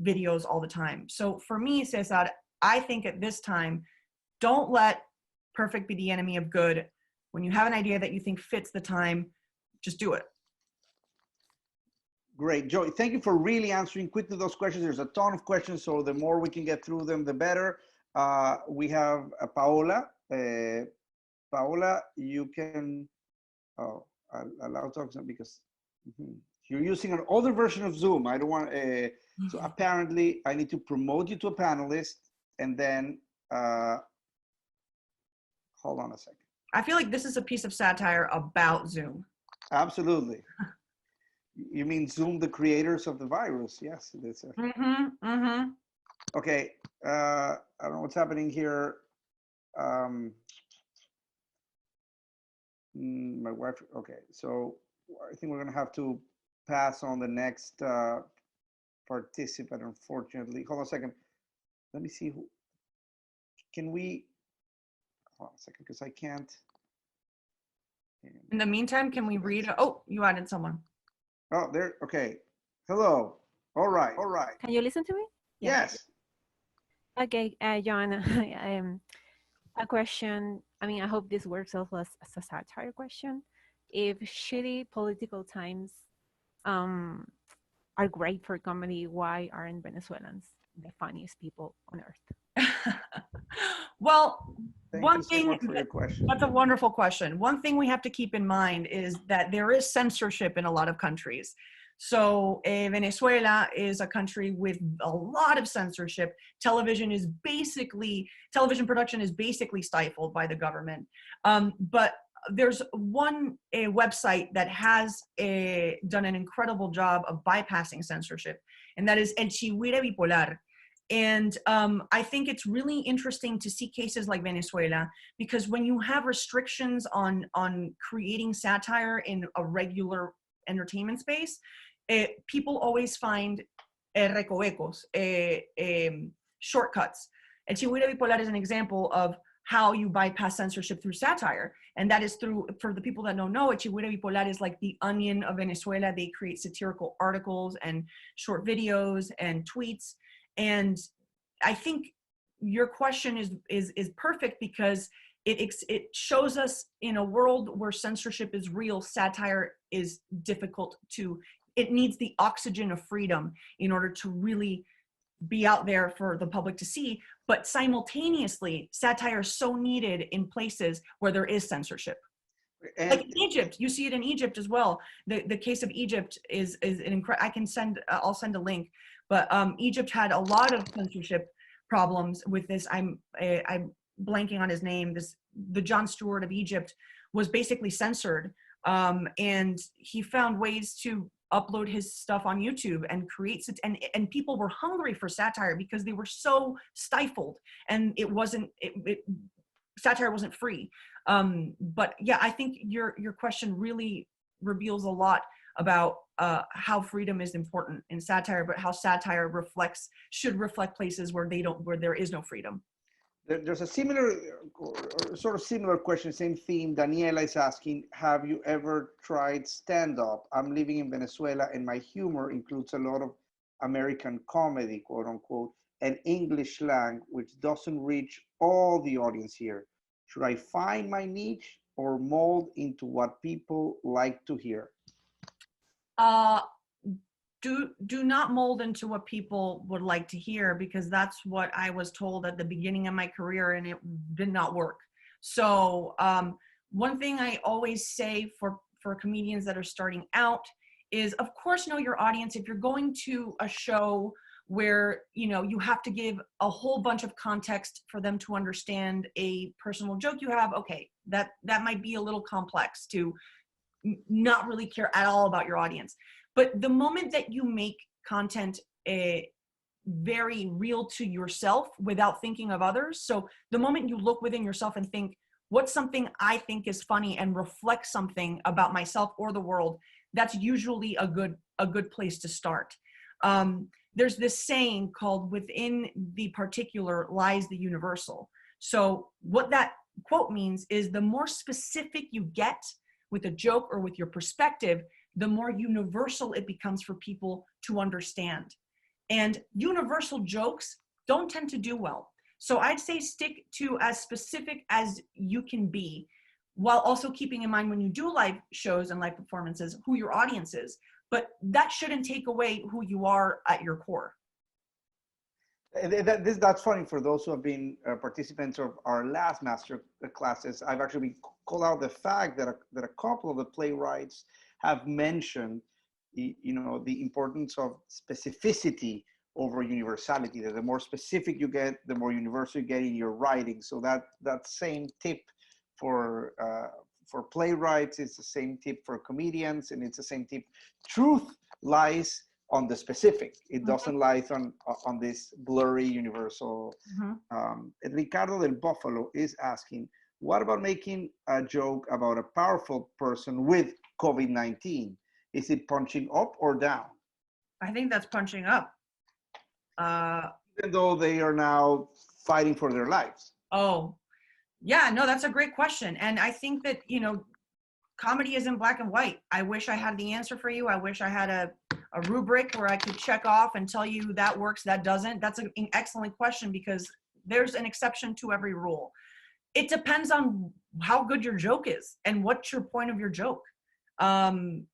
videos all the time. So for me, Cesar, I think at this time, don't let perfect be the enemy of good. When you have an idea that you think fits the time, just do it. Great, Joey. Thank you for really answering quickly those questions. There's a ton of questions, so the more we can get through them, the better. We have Paola. Paola, you can allow talks because you're using an older version of Zoom. I don't want. So apparently, I need to promote you to a panelist, and then hold on a second. I feel like this is a piece of satire about Zoom. Absolutely. You mean Zoom, the creators of the virus? Yes, it is. Okay, I don't know what's happening here. My wife. Okay, so I think we're gonna have to pass on the next participant. Unfortunately, hold on a second. Let me see who. Can we? Hold on a second, because I can't. In the meantime, can we read? Oh, you added someone. Oh, there. Okay. Hello. All right. All right. Can you listen to me? Yes. Okay, Joanna, a question. I mean, I hope this works also as a satire question. If shitty political times are great for comedy, why aren't Venezuelans the funniest people on earth? Well, Thank you so much for your question. That's a wonderful question. One thing we have to keep in mind is that there is censorship in a lot of countries. So Venezuela is a country with a lot of censorship. Television production is basically stifled by the government. But there's one website that has done an incredible job of bypassing censorship, and that is El Chihuire Bipolar. And I think it's really interesting to see cases like Venezuela, because when you have restrictions on creating satire in a regular entertainment space, people always find recovecos, shortcuts. El Chihuire Bipolar is an example of how you bypass censorship through satire. And that is through, for the people that don't know, El Chihuire Bipolar is like the Onion of Venezuela. They create satirical articles and short videos and tweets. And I think your question is perfect, because it shows us in a world where censorship is real, satire is difficult it needs the oxygen of freedom in order to really be out there for the public to see. But simultaneously, satire is so needed in places where there is censorship. And like in Egypt, you see it in Egypt as well. The case of Egypt is an incredible. I'll send a link. But Egypt had a lot of censorship problems with this. blanking on his name, the Jon Stewart of Egypt, was basically censored. And he found ways to upload his stuff on YouTube and create it. And people were hungry for satire because they were so stifled, and satire wasn't free. But yeah, I think your question really reveals a lot about how freedom is important in satire, but how satire should reflect places where there is no freedom. There's a similar, or sort of similar question, same theme. Daniela is asking, have you ever tried stand-up? I'm living in Venezuela and my humor includes a lot of American comedy, quote unquote, and English slang, which doesn't reach all the audience here. Should I find my niche or mold into what people like to hear? Do not mold into what people would like to hear, because that's what I was told at the beginning of my career, and it did not work. So one thing I always say for comedians that are starting out is, of course, know your audience. If you're going to a show where you have to give a whole bunch of context for them to understand a personal joke you have, okay, that might be a little complex to not really care at all about your audience. But the moment that you make content very real to yourself without thinking of others, so the moment you look within yourself and think, what's something I think is funny and reflects something about myself or the world, that's usually a good place to start. There's this saying called, within the particular lies the universal. So what that quote means is, the more specific you get with a joke or with your perspective, the more universal it becomes for people to understand. And universal jokes don't tend to do well. So I'd say stick to as specific as you can be, while also keeping in mind when you do live shows and live performances, who your audience is. But that shouldn't take away who you are at your core. That's funny. For those who have been participants of our last master classes, I've actually called out the fact that a couple of the playwrights have mentioned, the importance of specificity over universality. That the more specific you get, the more universal you get in your writing. So that same tip for playwrights, it's the same tip for comedians, and it's the same tip. Truth lies on the specific. It doesn't lie on this blurry universal. Ricardo del Buffalo is asking, what about making a joke about a powerful person with COVID-19? Is it punching up or down? I think that's punching up. Even though they are now fighting for their lives. Oh, yeah, no, that's a great question. And I think that, comedy isn't black and white. I wish I had the answer for you. I wish I had a rubric where I could check off and tell you that works, that doesn't. That's an excellent question, because there's an exception to every rule. It depends on how good your joke is and what's your point of your joke. And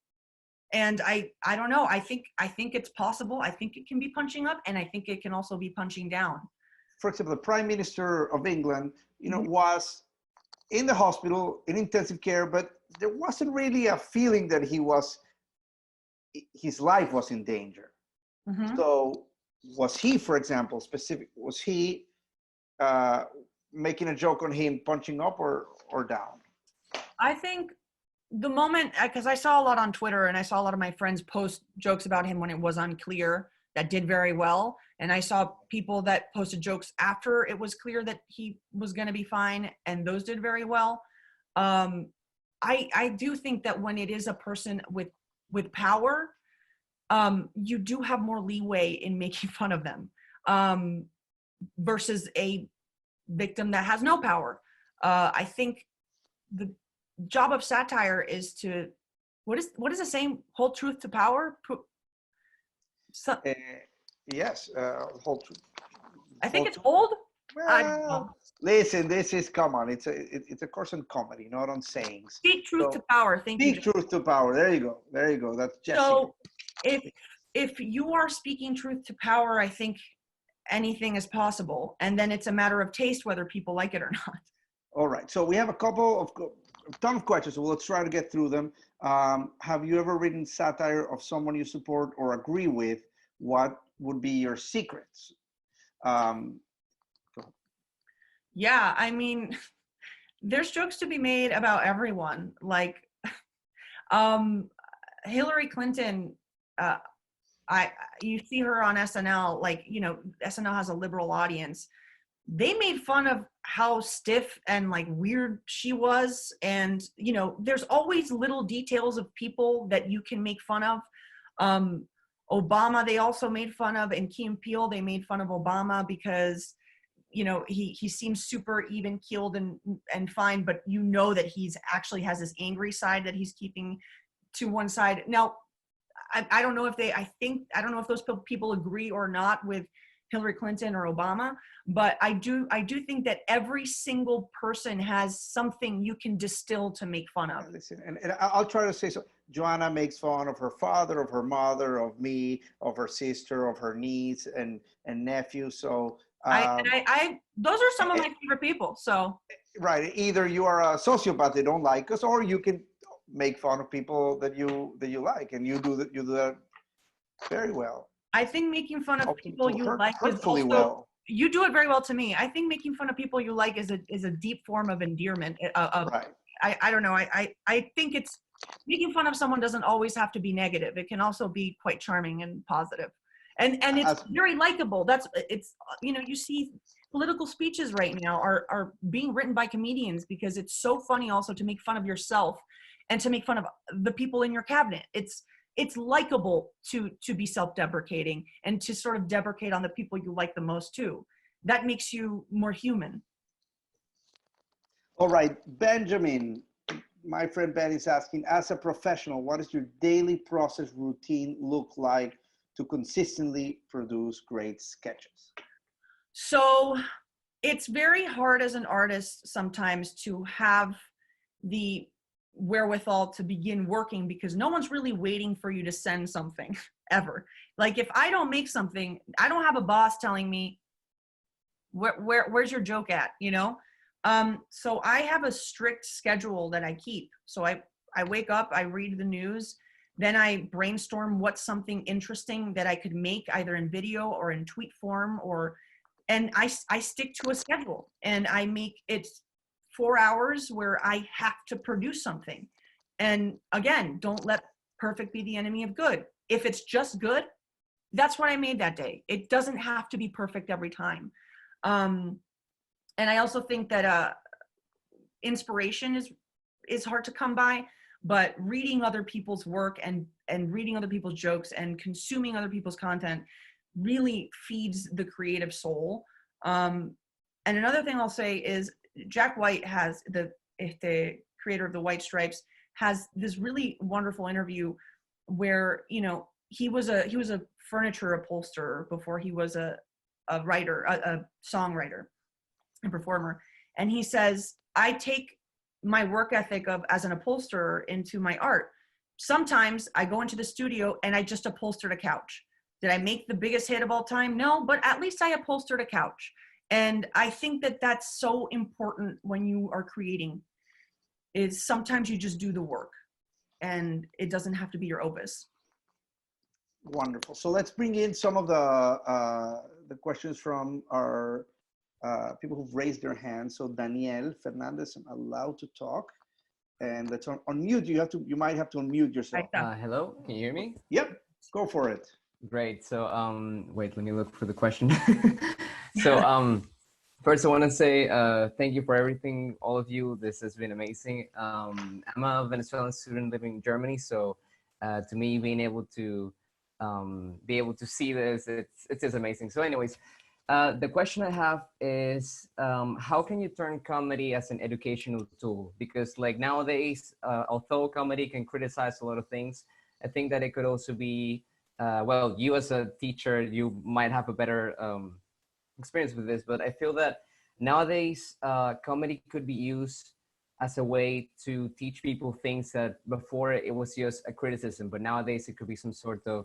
I don't know. I think it's possible. I think it can be punching up, and I think it can also be punching down. For example, the Prime Minister of England, was in the hospital in intensive care, but there wasn't really a feeling that his life was in danger. So was he, for example, was he making a joke on him punching up or down? I think the moment, because I saw a lot on Twitter and I saw a lot of my friends post jokes about him when it was unclear, that did very well. And I saw people that posted jokes after it was clear that he was going to be fine, and those did very well. I do think that when it is a person with power, you do have more leeway in making fun of them versus a victim that has no power. I think the job of satire is to, what is the saying? Hold truth to power? Yes, hold truth. I think it's old. Well, listen, come on. It's a course on comedy, not on sayings. Speak truth to power. Speak truth to power. There you go. That's Jesse. So if you are speaking truth to power, I think anything is possible. And then it's a matter of taste whether people like it or not. All right. So we have a ton of questions. So let's try to get through them. Have you ever written satire of someone you support or agree with? What would be your secrets? Yeah, I mean, there's jokes to be made about everyone. Like, Hillary Clinton, you see her on SNL, like, you know, SNL has a liberal audience. They made fun of how stiff and like weird she was. And, you know, there's always little details of people that you can make fun of. Obama, they also made fun of, and Key and Peele, they made fun of Obama because, you know, he seems super even keeled and fine, but you know that he's actually has this angry side that he's keeping to one side. Now, I don't know if I don't know if those people agree or not with Hillary Clinton or Obama, but I do think that every single person has something you can distill to make fun of. Listen, and I'll try to say so. Joanna makes fun of her father, of her mother, of me, of her sister, of her niece and nephew. So those are some of my favorite people. So right, either you are a sociopath, they don't like us, or you can make fun of people that you like, and you do that very well. I think making fun of people you like is hurtfully also, well. You do it very well to me. I think making fun of people you like is a deep form of endearment. Right. I don't know. I think it's making fun of someone doesn't always have to be negative. It can also be quite charming and positive. And it's very likable. It's you know, you see political speeches right now are being written by comedians because it's so funny also to make fun of yourself and to make fun of the people in your cabinet. It's likable to be self-deprecating and to sort of deprecate on the people you like the most too. That makes you more human. All right, Benjamin, my friend Ben is asking, as a professional, what does your daily process routine look like to consistently produce great sketches? So it's very hard as an artist sometimes to have the wherewithal to begin working because no one's really waiting for you to send something ever. Like if I don't make something, I don't have a boss telling me where's your joke at, you know? So I have a strict schedule that I keep. So I wake up, I read the news, then I brainstorm what's something interesting that I could make either in video or in tweet form, and I stick to a schedule and I make it 4 hours where I have to produce something. And again, don't let perfect be the enemy of good. If it's just good, that's what I made that day. It doesn't have to be perfect every time. And I also think that inspiration is hard to come by, but reading other people's work and reading other people's jokes and consuming other people's content really feeds the creative soul. And another thing I'll say is Jack White has the creator of the White Stripes has this really wonderful interview where, you know, he was a furniture upholsterer before he was a writer, a songwriter and performer. And he says, I take my work ethic as an upholsterer into my art. Sometimes I go into the studio and I just upholstered a couch. Did I make the biggest hit of all time? No, but at least I upholstered a couch. And I think that that's so important when you are creating, is sometimes you just do the work and it doesn't have to be your opus. Wonderful. So let's bring in some of the questions from our people who've raised their hands. So Danielle Fernandez, I'm allowed to talk. And let's unmute. You might have to unmute yourself. Hello, can you hear me? Yep, go for it. Great. So wait, let me look for the question. So first I want to say thank you for everything, all of you. This has been amazing. I'm a Venezuelan student living in Germany, so to me being able to see this, it's just amazing. So anyways, the question I have is how can you turn comedy as an educational tool? Because like nowadays, although comedy can criticize a lot of things, I think that it could also be well, you as a teacher, you might have a better experience with this, but I feel that nowadays comedy could be used as a way to teach people things that before it was just a criticism, but nowadays it could be some sort of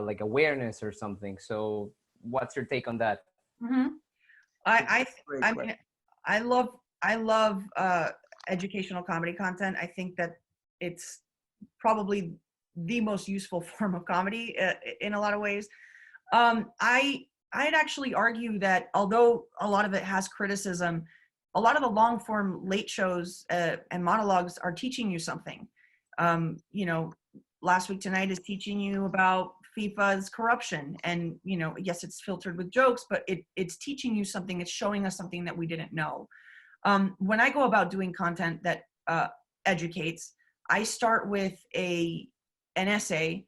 like awareness or something. So what's your take on that? Mm-hmm. I love educational comedy content. I think that it's probably the most useful form of comedy in a lot of ways. I I'd actually argue that although a lot of it has criticism, a lot of the long form late shows and monologues are teaching you something. You know, Last Week Tonight is teaching you about FIFA's corruption, and you know, yes, it's filtered with jokes, but it's teaching you something. It's showing us something that we didn't know. When I go about doing content that educates, I start with an essay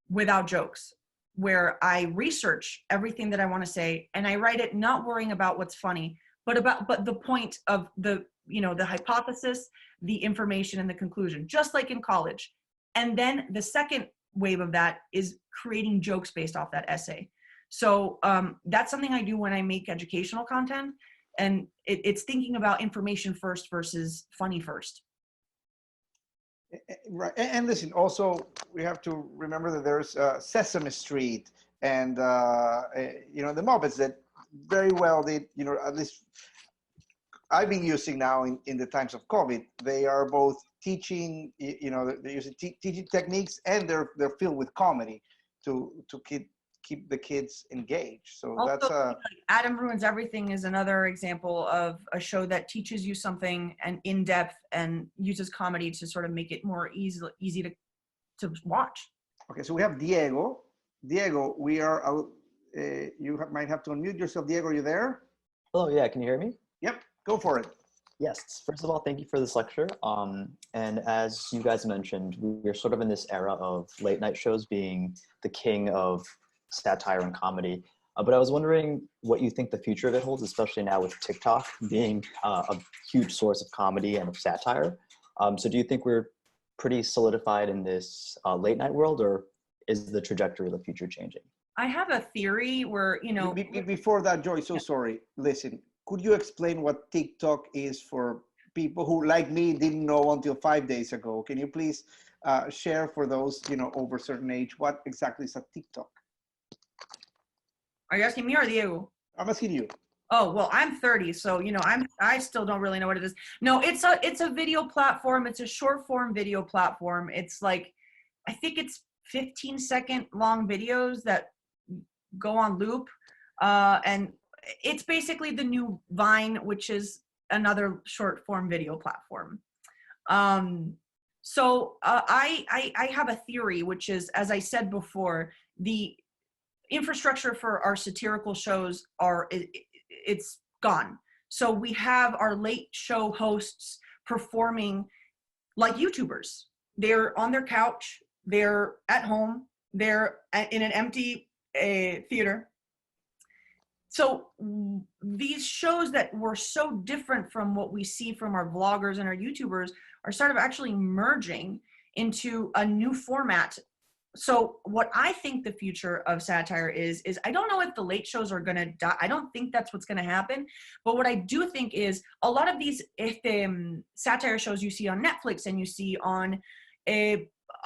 without jokes, where I research everything that I want to say, and I write it not worrying about what's funny, but the point of the, you know, the hypothesis, the information, and the conclusion, just like in college. And then the second wave of that is creating jokes based off that essay. So that's something I do when I make educational content, and it's thinking about information first versus funny first. Right, and listen, also we have to remember that there's Sesame Street and you know, the Muppets that very well did, you know, at least I've been using now in the times of COVID. They are both teaching, you know, they're using teaching techniques, and they're filled with comedy to keep the kids engaged. So also, that's like Adam Ruins Everything is another example of a show that teaches you something and in depth and uses comedy to sort of make it more easy to watch. Okay, so we have Diego. Diego, we are. Might have to unmute yourself. Diego, are you there? Hello. Yeah, can you hear me? Yep. Go for it. Yes. First of all, thank you for this lecture. And as you guys mentioned, we're sort of in this era of late night shows being the king of satire and comedy. But I was wondering what you think the future of it holds, especially now with TikTok being a huge source of comedy and of satire. So do you think we're pretty solidified in this late night world, or is the trajectory of the future changing? I have a theory where, you know. Before that, Joy, so sorry. Listen, could you explain what TikTok is for people who, like me, didn't know until 5 days ago? Can you please share for those, you know, over a certain age, what exactly is a TikTok? Are you asking me or Diego? I'm asking you. Oh, well, I'm 30, so, you know, I still don't really know what it is. No, it's a video platform. It's a short form video platform. It's like, I think it's 15-second long videos that go on loop. And it's basically the new Vine, which is another short form video platform. So I have a theory, which is, as I said before, the infrastructure for our satirical shows it's gone. So we have our late show hosts performing like YouTubers. They're on their couch, they're at home, they're in an empty theater. So these shows that were so different from what we see from our vloggers and our YouTubers are sort of actually merging into a new format. So what I think the future of satire is I don't know if the late shows are going to die. I don't think that's what's going to happen. But what I do think is a lot of these satire shows you see on Netflix and you see on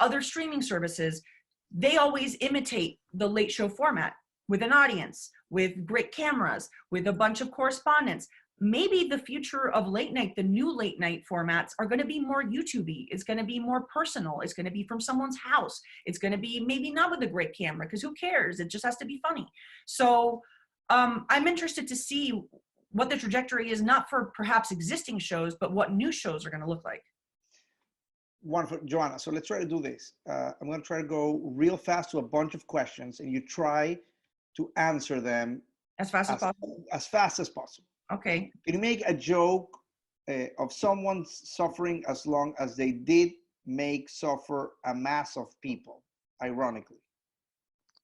other streaming services, they always imitate the late show format with an audience, with great cameras, with a bunch of correspondents. Maybe the future of late night, the new late night formats are going to be more YouTube-y. It's going to be more personal. It's going to be from someone's house. It's going to be maybe not with a great camera, because who cares? It just has to be funny. So I'm interested to see what the trajectory is, not for perhaps existing shows, but what new shows are going to look like. Wonderful, Joanna. So let's try to do this. I'm going to try to go real fast to a bunch of questions, and you try to answer them as fast as possible. As fast as possible. Okay. Can you make a joke of someone suffering as long as they did make suffer a mass of people, ironically?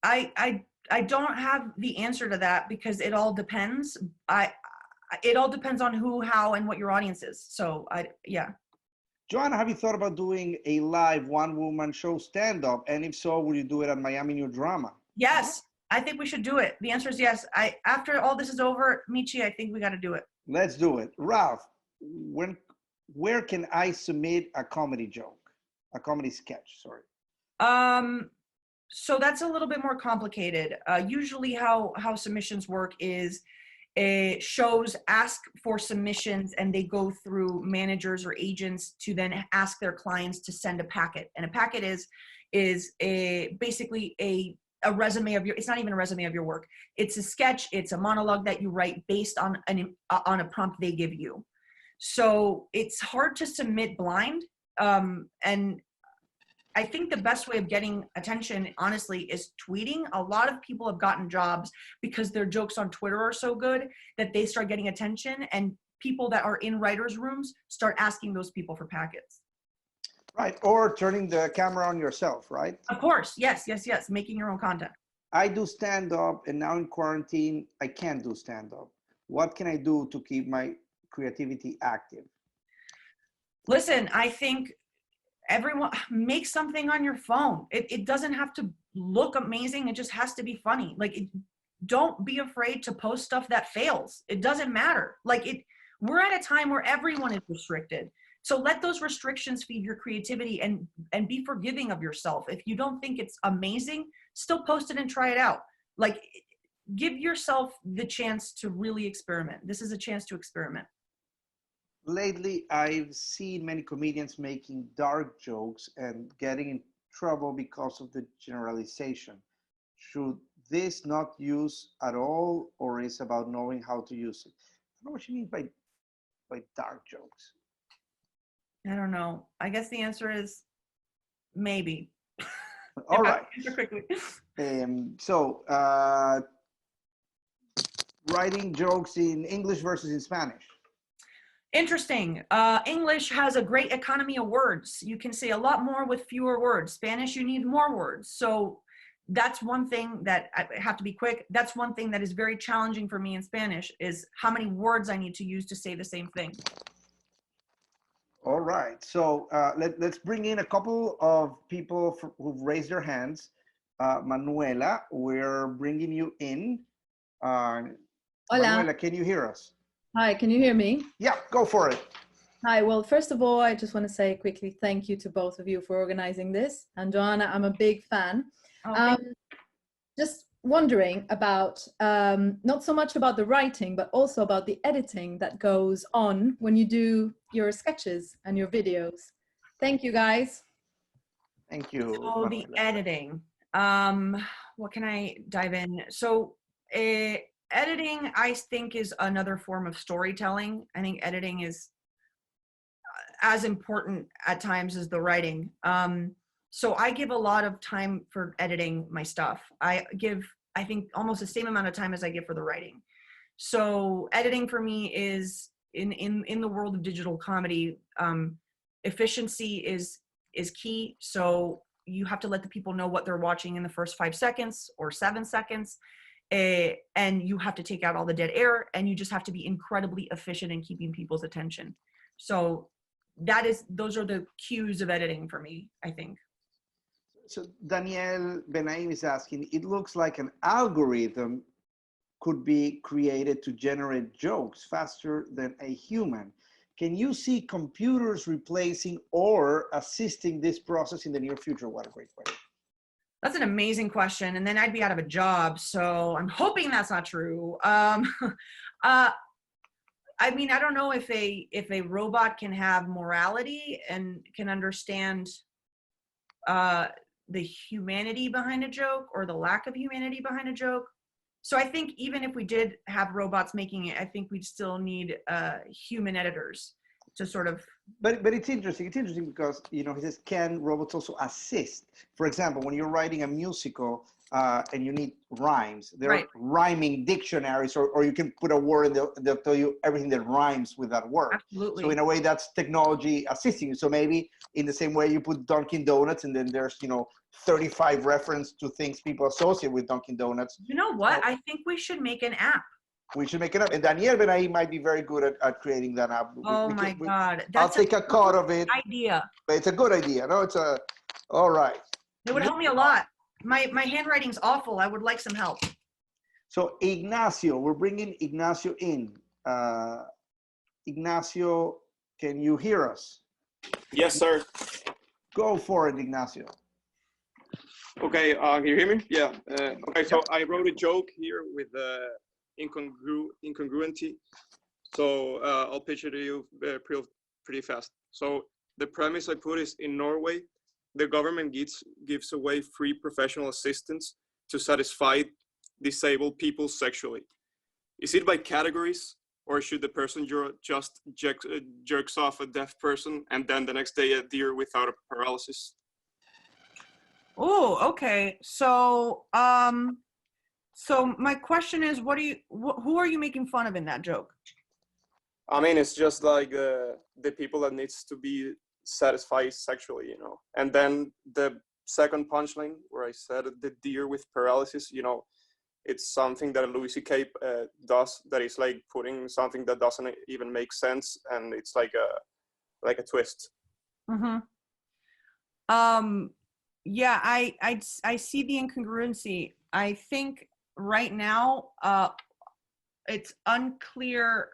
I don't have the answer to that, because it all depends. It all depends on who, how, and what your audience is. So yeah. Joanna, have you thought about doing a live one-woman show stand-up? And if so, will you do it at Miami New Drama? Yes, I think we should do it. The answer is yes. After all this is over, Michi, I think we got to do it. Let's do it. Ralph, where can I submit a comedy joke? A comedy sketch, sorry. So that's a little bit more complicated. Usually how submissions work is shows ask for submissions, and they go through managers or agents to then ask their clients to send a packet. And a packet is basically a a resume of it's not even a resume of your work. It's a sketch, it's a monologue that you write based on a prompt they give you. So it's hard to submit blind. And I think the best way of getting attention, honestly, is tweeting. A lot of people have gotten jobs because their jokes on Twitter are so good that they start getting attention, and people that are in writers' rooms start asking those people for packets. Right, or turning the camera on yourself, right? Of course, yes, making your own content. I do stand-up, and now in quarantine, I can't do stand-up. What can I do to keep my creativity active? Listen, I think everyone, make something on your phone. It doesn't have to look amazing. It just has to be funny. Like, don't be afraid to post stuff that fails. It doesn't matter. Like, we're at a time where everyone is restricted. So let those restrictions feed your creativity, and be forgiving of yourself. If you don't think it's amazing, still post it and try it out. Like, give yourself the chance to really experiment. This is a chance to experiment. Lately, I've seen many comedians making dark jokes and getting in trouble because of the generalization. Should this not use at all, or is about knowing how to use it? I don't know what you mean by dark jokes. I don't know. I guess the answer is maybe. All right. Quickly. So, writing jokes in English versus in Spanish. Interesting. English has a great economy of words. You can say a lot more with fewer words. Spanish, you need more words. So that's one thing that I have to be quick. That's one thing that is very challenging for me in Spanish, is how many words I need to use to say the same thing. All right, so let's bring in a couple of people who've raised their hands. Manuela, we're bringing you in. Hola. Manuela, can you hear us? Hi, can you hear me? Yeah, go for it. Hi, well, first of all, I just want to say quickly thank you to both of you for organizing this. And Joanna, I'm a big fan. Just wondering about, not so much about the writing, but also about the editing that goes on when you do your sketches and your videos. Thank you, guys. Thank you. So the editing, what can I dive in? So editing, I think, is another form of storytelling. I think editing is as important at times as the writing. So I give a lot of time for editing my stuff. I think almost the same amount of time as I give for the writing. So editing for me is, in the world of digital comedy, efficiency is key. So you have to let the people know what they're watching in the first 5 seconds or 7 seconds. And you have to take out all the dead air, and you just have to be incredibly efficient in keeping people's attention. So those are the cues of editing for me, I think. So Danielle Benaim is asking, it looks like an algorithm could be created to generate jokes faster than a human. Can you see computers replacing or assisting this process in the near future? What a great question. That's an amazing question, and then I'd be out of a job, so I'm hoping that's not true. I mean, I don't know if a robot can have morality and can understand the humanity behind a joke or the lack of humanity behind a joke. So I think even if we did have robots making it, I think we'd still need human editors to sort of. But it's interesting. It's interesting because, you know, he says, can robots also assist? For example, when you're writing a musical and you need rhymes, there are rhyming dictionaries, or you can put a word and they'll tell you everything that rhymes with that word. Absolutely. So in a way, that's technology assisting you. So maybe in the same way you put Dunkin' Donuts, and then there's, you know, 35 reference to things people associate with Dunkin' Donuts. You know what? I think we should make an app. We should make it up. And Danielle Benaim might be very good at creating that app. God. I'll take a cut of it. Idea. But it's a good idea. No, it's all right. It would help me a lot. My handwriting's awful. I would like some help. So Ignacio, we're bringing Ignacio in. Ignacio, can you hear us? Yes, sir. Go for it, Ignacio. Okay, can you hear me? Yeah. Okay, so I wrote a joke here with incongruity. So I'll pitch it to you pretty fast. So the premise I put is, in Norway, the government gives away free professional assistance to satisfy disabled people sexually? Is it by categories, or should the person just jerks off a deaf person and then the next day a deer without a paralysis? Oh, okay. So, so my question is, who are you making fun of in that joke? I mean, it's just like the people that needs to be satisfied sexually, you know. And then the second punchline where I said the deer with paralysis, you know, it's something that Louis C.K. Does, that is like putting something that doesn't even make sense, and it's like a twist. Mm-hmm. Yeah, I see the incongruency. I think right now, it's unclear.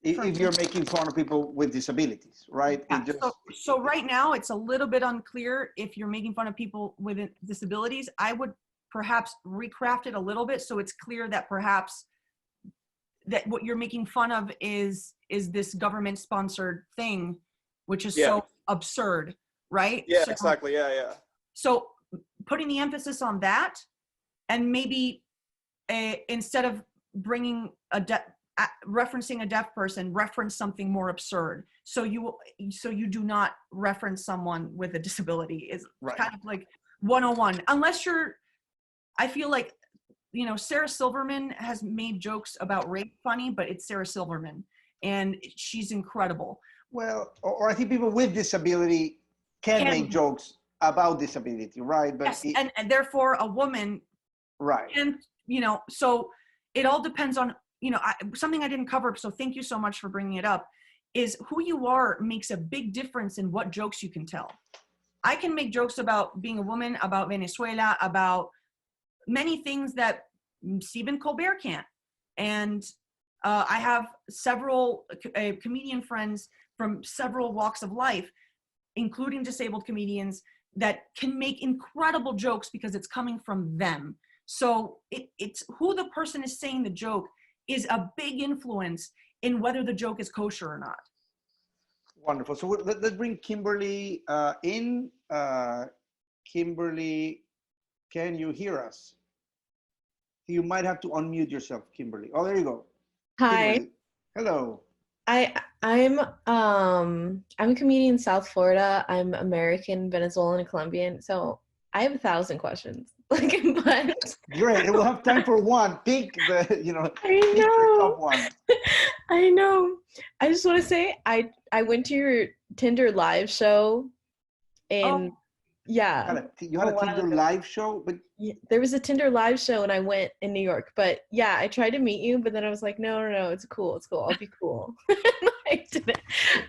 If you're making fun of people with disabilities, right? Yeah, so right now, it's a little bit unclear if you're making fun of people with disabilities. I would perhaps recraft it a little bit so it's clear that perhaps that what you're making fun of is this government-sponsored thing, which is so absurd, right? Yeah, so, exactly. Yeah. So putting the emphasis on that, and maybe instead of bringing referencing a deaf person, reference something more absurd. So you do not reference someone with a disability is kind of like 101. Unless I feel like, you know, Sarah Silverman has made jokes about rape funny, but it's Sarah Silverman and she's incredible. Well, or I think people with disability can make jokes about disability, right? But yes, and therefore a woman, right? And you know, so it all depends on, you know, something I didn't cover. So thank you so much for bringing it up. Is who you are makes a big difference in what jokes you can tell. I can make jokes about being a woman, about Venezuela, about many things that Stephen Colbert can't. And I have several comedian friends from several walks of life, including disabled comedians, that can make incredible jokes because it's coming from them. So it's who the person is saying the joke is a big influence in whether the joke is kosher or not. Wonderful. So let's bring Kimberly in. Kimberly, can you hear us? You might have to unmute yourself, Kimberly. Oh, there you go. Hi. Kimberly. Hello. I'm a comedian in South Florida. I'm American, Venezuelan, and Colombian. So I have 1,000 questions. But great. We'll have time for one. Pick the, you know, top one. I know. I just want to say I went to your Tinder live show, and yeah. You had a Tinder live show, but yeah, there was a Tinder live show, and I went in New York. But yeah, I tried to meet you, but then I was like, no, it's cool. I'll be cool. I didn't.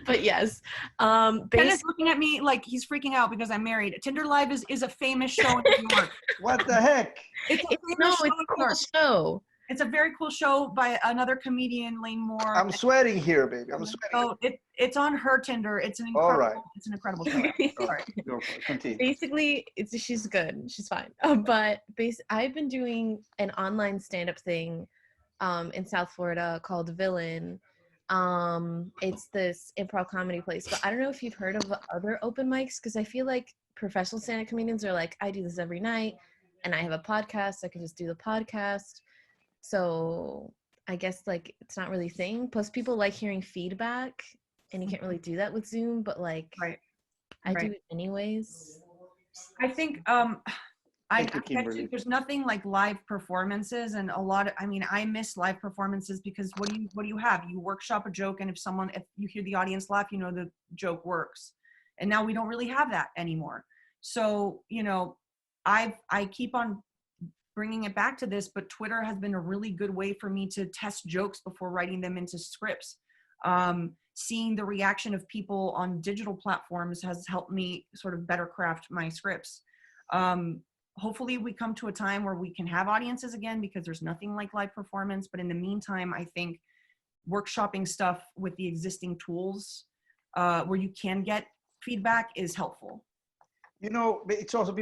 But yes, Ben is looking at me like he's freaking out because I'm married. Tinder Live is a famous show in New York. What the heck? It's a cool show. It's a very cool show by another comedian, Lane Moore. I'm sweating here, baby. I'm sweating. Oh, it's on her Tinder. It's an incredible. All right. It's an incredible show. Sorry. Go for it. Continue. Basically, she's good. She's fine. But I've been doing an online stand-up thing in South Florida called Villain. It's this improv comedy place, but I don't know if you've heard of other open mics, because I feel like professional stand-up comedians are like, I do this every night and I have a podcast, I can just do the podcast. So I guess like it's not really a thing. Plus people like hearing feedback, and you can't really do that with Zoom, but like I do it anyways. I think there's nothing like live performances, and a lot of, I mean, I miss live performances because what do you have? You workshop a joke, and if you hear the audience laugh, you know the joke works. And now we don't really have that anymore. So, you know, I keep on bringing it back to this, but Twitter has been a really good way for me to test jokes before writing them into scripts. Seeing the reaction of people on digital platforms has helped me sort of better craft my scripts. Hopefully we come to a time where we can have audiences again, because there's nothing like live performance. But in the meantime, I think workshopping stuff with the existing tools where you can get feedback is helpful. You know, it's also,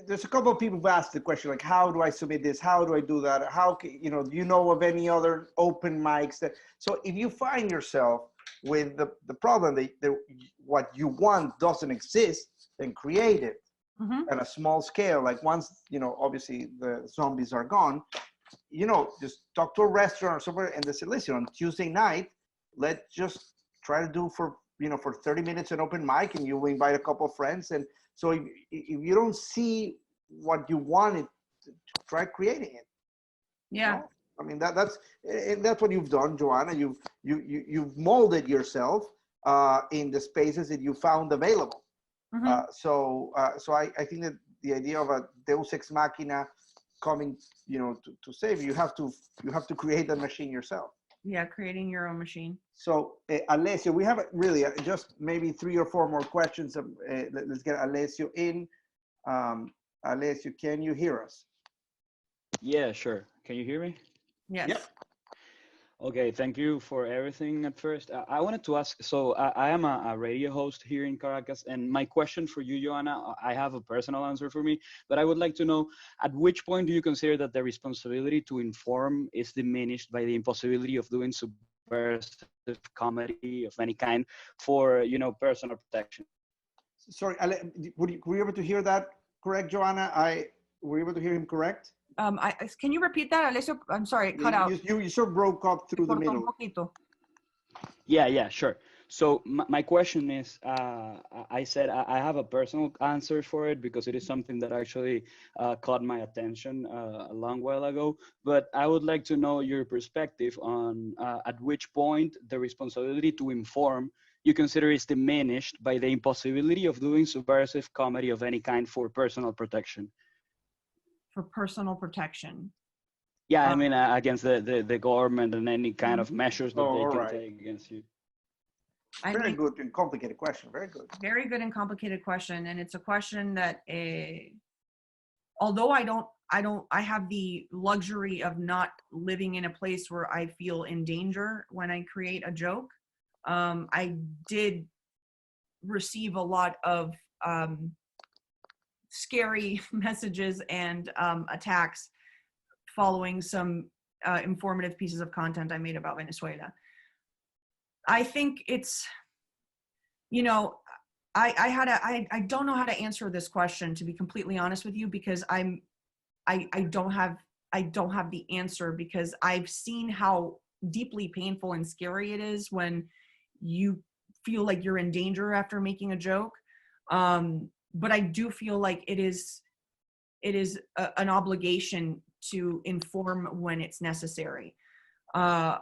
there's a couple of people who asked the question, like, how do I submit this? How do I do that? How can, you know, do you know of any other open mics that, so if you find yourself with the problem that what you want doesn't exist, then create it. at a small scale. Like once, obviously the zombies are gone, just talk to a restaurant or somewhere and they say, listen, on Tuesday night, let's just try to do for 30 minutes an open mic, and you invite a couple of friends. And so if you don't see what you wanted, try creating it. Yeah. I mean, that's what you've done, Joanna. You've molded yourself in the spaces that you found available. So I think that the idea of a Deus ex machina coming, to save you, you have to create that machine yourself. Yeah, creating your own machine. So Alessio, we have really just maybe 3 or 4 more questions. Let's get Alessio in. Alessio, can you hear us? Yeah, sure. Can you hear me? Yes. Yep. Okay, thank you for everything at first. I wanted to ask, so I am a radio host here in Caracas, and my question for you, Joanna, I have a personal answer for me, but I would like to know, at which point do you consider that the responsibility to inform is diminished by the impossibility of doing subversive comedy of any kind for, personal protection? Sorry, were you able to hear that correct, Joanna? Were you able to hear him correct? Can you repeat that, Alessio? I'm sorry, it cut out. You sort of broke up through the middle. Yeah, sure. So my question is, I said I have a personal answer for it because it is something that actually caught my attention a long while ago. But I would like to know your perspective on at which point the responsibility to inform you consider is diminished by the impossibility of doing subversive comedy of any kind for personal protection. For personal protection. Yeah, I mean, against the government and any kind of measures that they can right. take against you. Very good and complicated question. Very good. Very good and complicated question, and it's a question that, although I have the luxury of not living in a place where I feel in danger when I create a joke. I did receive a lot of scary messages and attacks following some informative pieces of content I made about Venezuela. I think it's, I don't know how to answer this question, to be completely honest with you, because I don't have the answer, because I've seen how deeply painful and scary it is when you feel like you're in danger after making a joke. But I do feel like it is an obligation to inform when it's necessary. I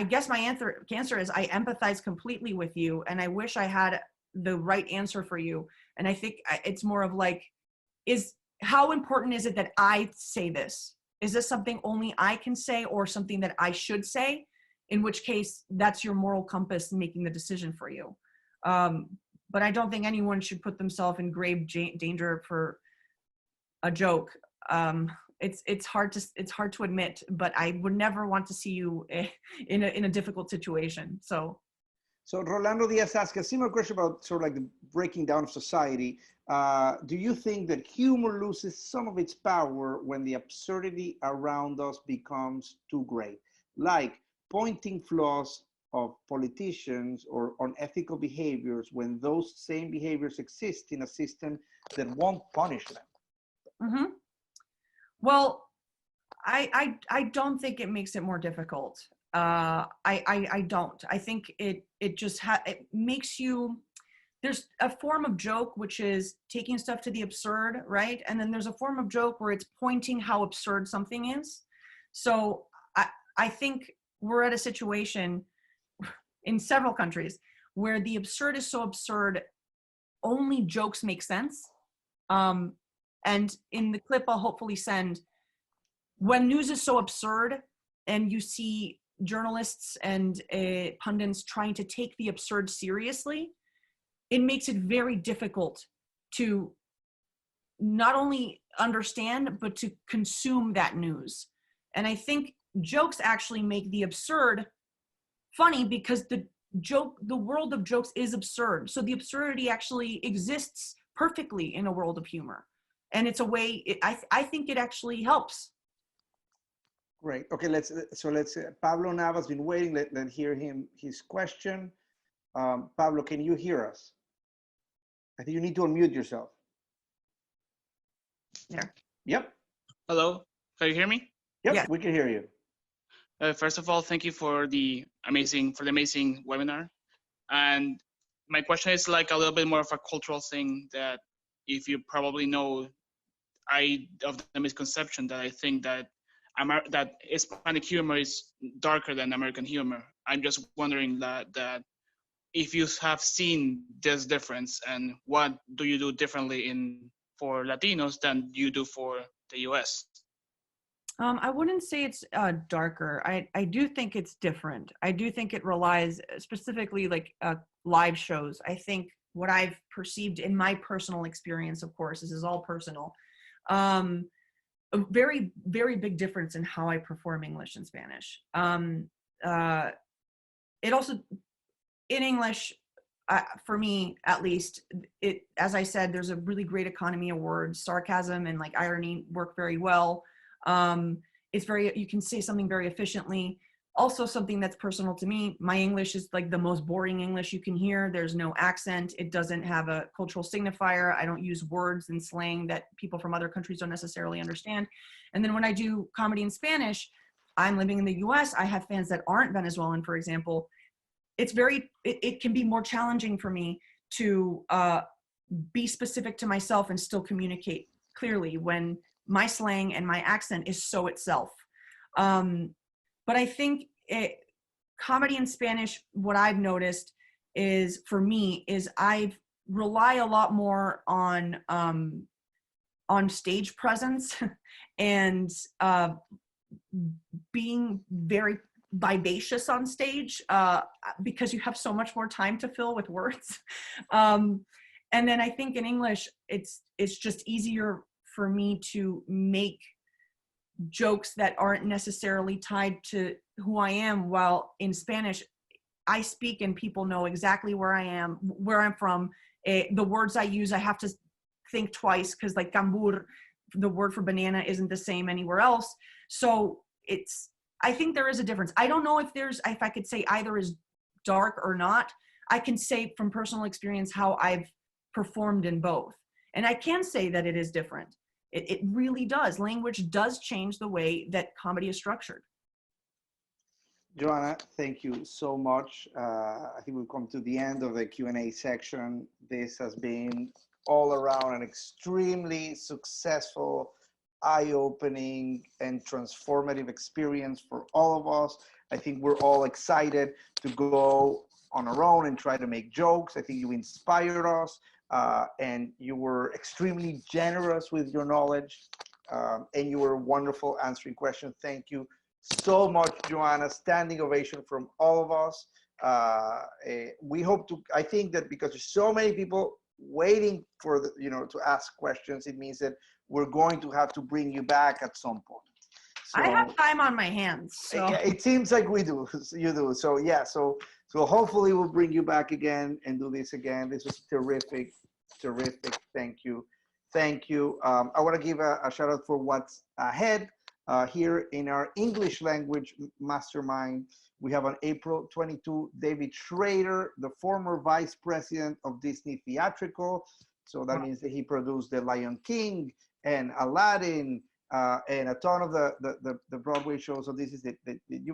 guess my answer is I empathize completely with you, and I wish I had the right answer for you. And I think it's more of like, how important is it that I say this? Is this something only I can say, or something that I should say? In which case, that's your moral compass making the decision for you. But I don't think anyone should put themselves in grave danger for a joke. It's hard to admit, but I would never want to see you in a difficult situation. So Rolando Diaz asked a similar question about sort of like the breaking down of society. Do you think that humor loses some of its power when the absurdity around us becomes too great? Like pointing flaws of politicians or unethical behaviors when those same behaviors exist in a system that won't punish them? Mm-hmm. Well, I don't think it makes it more difficult. I don't. I think it makes you, there's a form of joke which is taking stuff to the absurd, right? And then there's a form of joke where it's pointing how absurd something is. So I think we're at a situation in several countries where the absurd is so absurd, only jokes make sense. And in the clip I'll hopefully send, when news is so absurd and you see journalists and pundits trying to take the absurd seriously, it makes it very difficult to not only understand, but to consume that news. And I think jokes actually make the absurd funny, because the world of jokes is absurd. So the absurdity actually exists perfectly in a world of humor. And it's a way, I think it actually helps. Great. Okay, let's Pablo Nava's been waiting. Let's hear his question. Pablo, can you hear us? I think you need to unmute yourself. There. Yep. Hello, can you hear me? Yep, Yeah. we can hear you. First of all, thank you for the amazing webinar. And my question is like a little bit more of a cultural thing that, if you probably know, of the misconception that I think that that Hispanic humor is darker than American humor. I'm just wondering that if you have seen this difference, and what do you do differently for Latinos than you do for the U.S.? I wouldn't say it's darker. I do think it's different. I do think it relies specifically like live shows. I think what I've perceived in my personal experience, of course, this is all personal, a very, very big difference in how I perform English and Spanish. It also, in English, for me at least, as I said, there's a really great economy of words. Sarcasm and like irony work very well. It's you can say something very efficiently. Also, something that's personal to me, my English is like the most boring English you can hear. There's no accent. It doesn't have a cultural signifier. I don't use words and slang that people from other countries don't necessarily understand. And then when I do comedy in Spanish, I'm living in the US. I have fans that aren't Venezuelan, for example. It can be more challenging for me to be specific to myself and still communicate clearly when my slang and my accent is so itself. But I think comedy in Spanish, what I've noticed is, for me, is I rely a lot more on stage presence and being very vivacious on stage because you have so much more time to fill with words. And then I think in English, it's just easier for me to make jokes that aren't necessarily tied to who I am, while in Spanish, I speak and people know exactly where I am, where I'm from. The words I use, I have to think twice because like cambur, the word for banana, isn't the same anywhere else. So I think there is a difference. I don't know if I could say either is dark or not. I can say from personal experience how I've performed in both. And I can say that it is different. It really does. Language does change the way that comedy is structured. Joanna, thank you so much. I think we've come to the end of the Q&A section. This has been all around an extremely successful, eye-opening, and transformative experience for all of us. I think we're all excited to go on our own and try to make jokes. I think you inspired us. And you were extremely generous with your knowledge, and you were wonderful answering questions. Thank you so much, Joanna. Standing ovation from all of us. We hope to, I think that because there's so many people waiting for to ask questions, it means that we're going to have to bring you back at some point. So, I have time on my hands. So. It seems like we do. You do. So yeah. So hopefully we'll bring you back again and do this again. This was terrific. Terrific. Thank you. Thank you. I want to give a shout out for what's ahead here in our English language mastermind. We have on April 22, David Schrader, the former vice president of Disney Theatrical. So that means that he produced The Lion King and Aladdin and a ton of the Broadway shows. So this is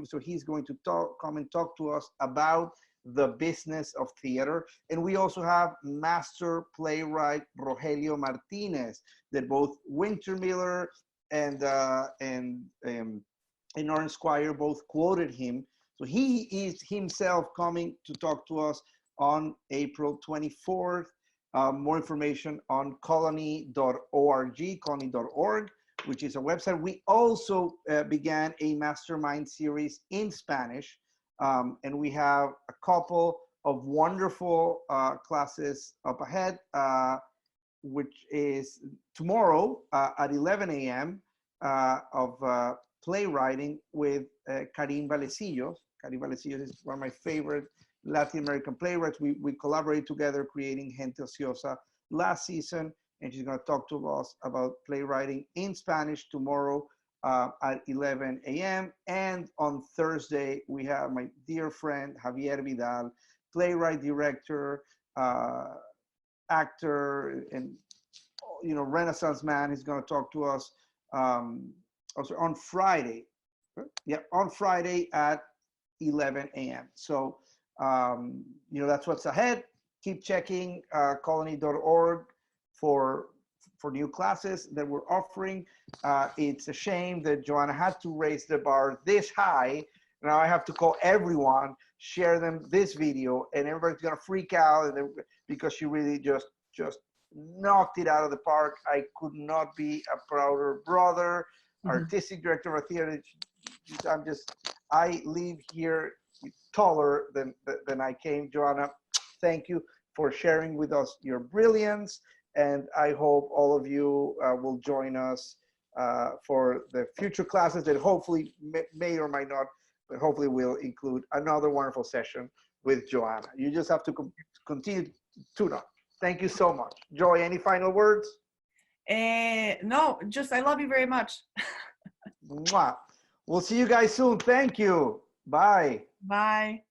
so he's going to come and talk to us about the business of theater. And we also have master playwright Rogelio Martinez, that both Wintermiller and Orange Squire both quoted him. So he is himself coming to talk to us on April 24th. More information on colony.org, which is a website. We also began a mastermind series in Spanish. And we have a couple of wonderful classes up ahead, which is tomorrow at 11 a.m. Of playwriting with Karim Valecillos. Karim Valecillos is one of my favorite Latin American playwrights. We collaborate together creating Gente Ociosa last season, and she's going to talk to us about playwriting in Spanish tomorrow at 11 a.m. And on Thursday, we have my dear friend Javier Vidal, playwright, director, actor, and Renaissance man. He's going to talk to us also on Friday. Yeah, on Friday at 11 a.m. So, that's what's ahead. Keep checking colony.org for new classes that we're offering. It's a shame that Joanna had to raise the bar this high. Now I have to call everyone, share them this video, and everybody's gonna freak out because she really just knocked it out of the park. I could not be a prouder brother, artistic director of a theater. I leave here taller than I came. Joanna, thank you for sharing with us your brilliance, and I hope all of you will join us for the future classes that hopefully may or might not, but hopefully will include another wonderful session with Joanna. You just have to continue to tune up. Thank you so much. Joy, any final words? No, just I love you very much. Mwah. We'll see you guys soon. Thank you. Bye. Bye.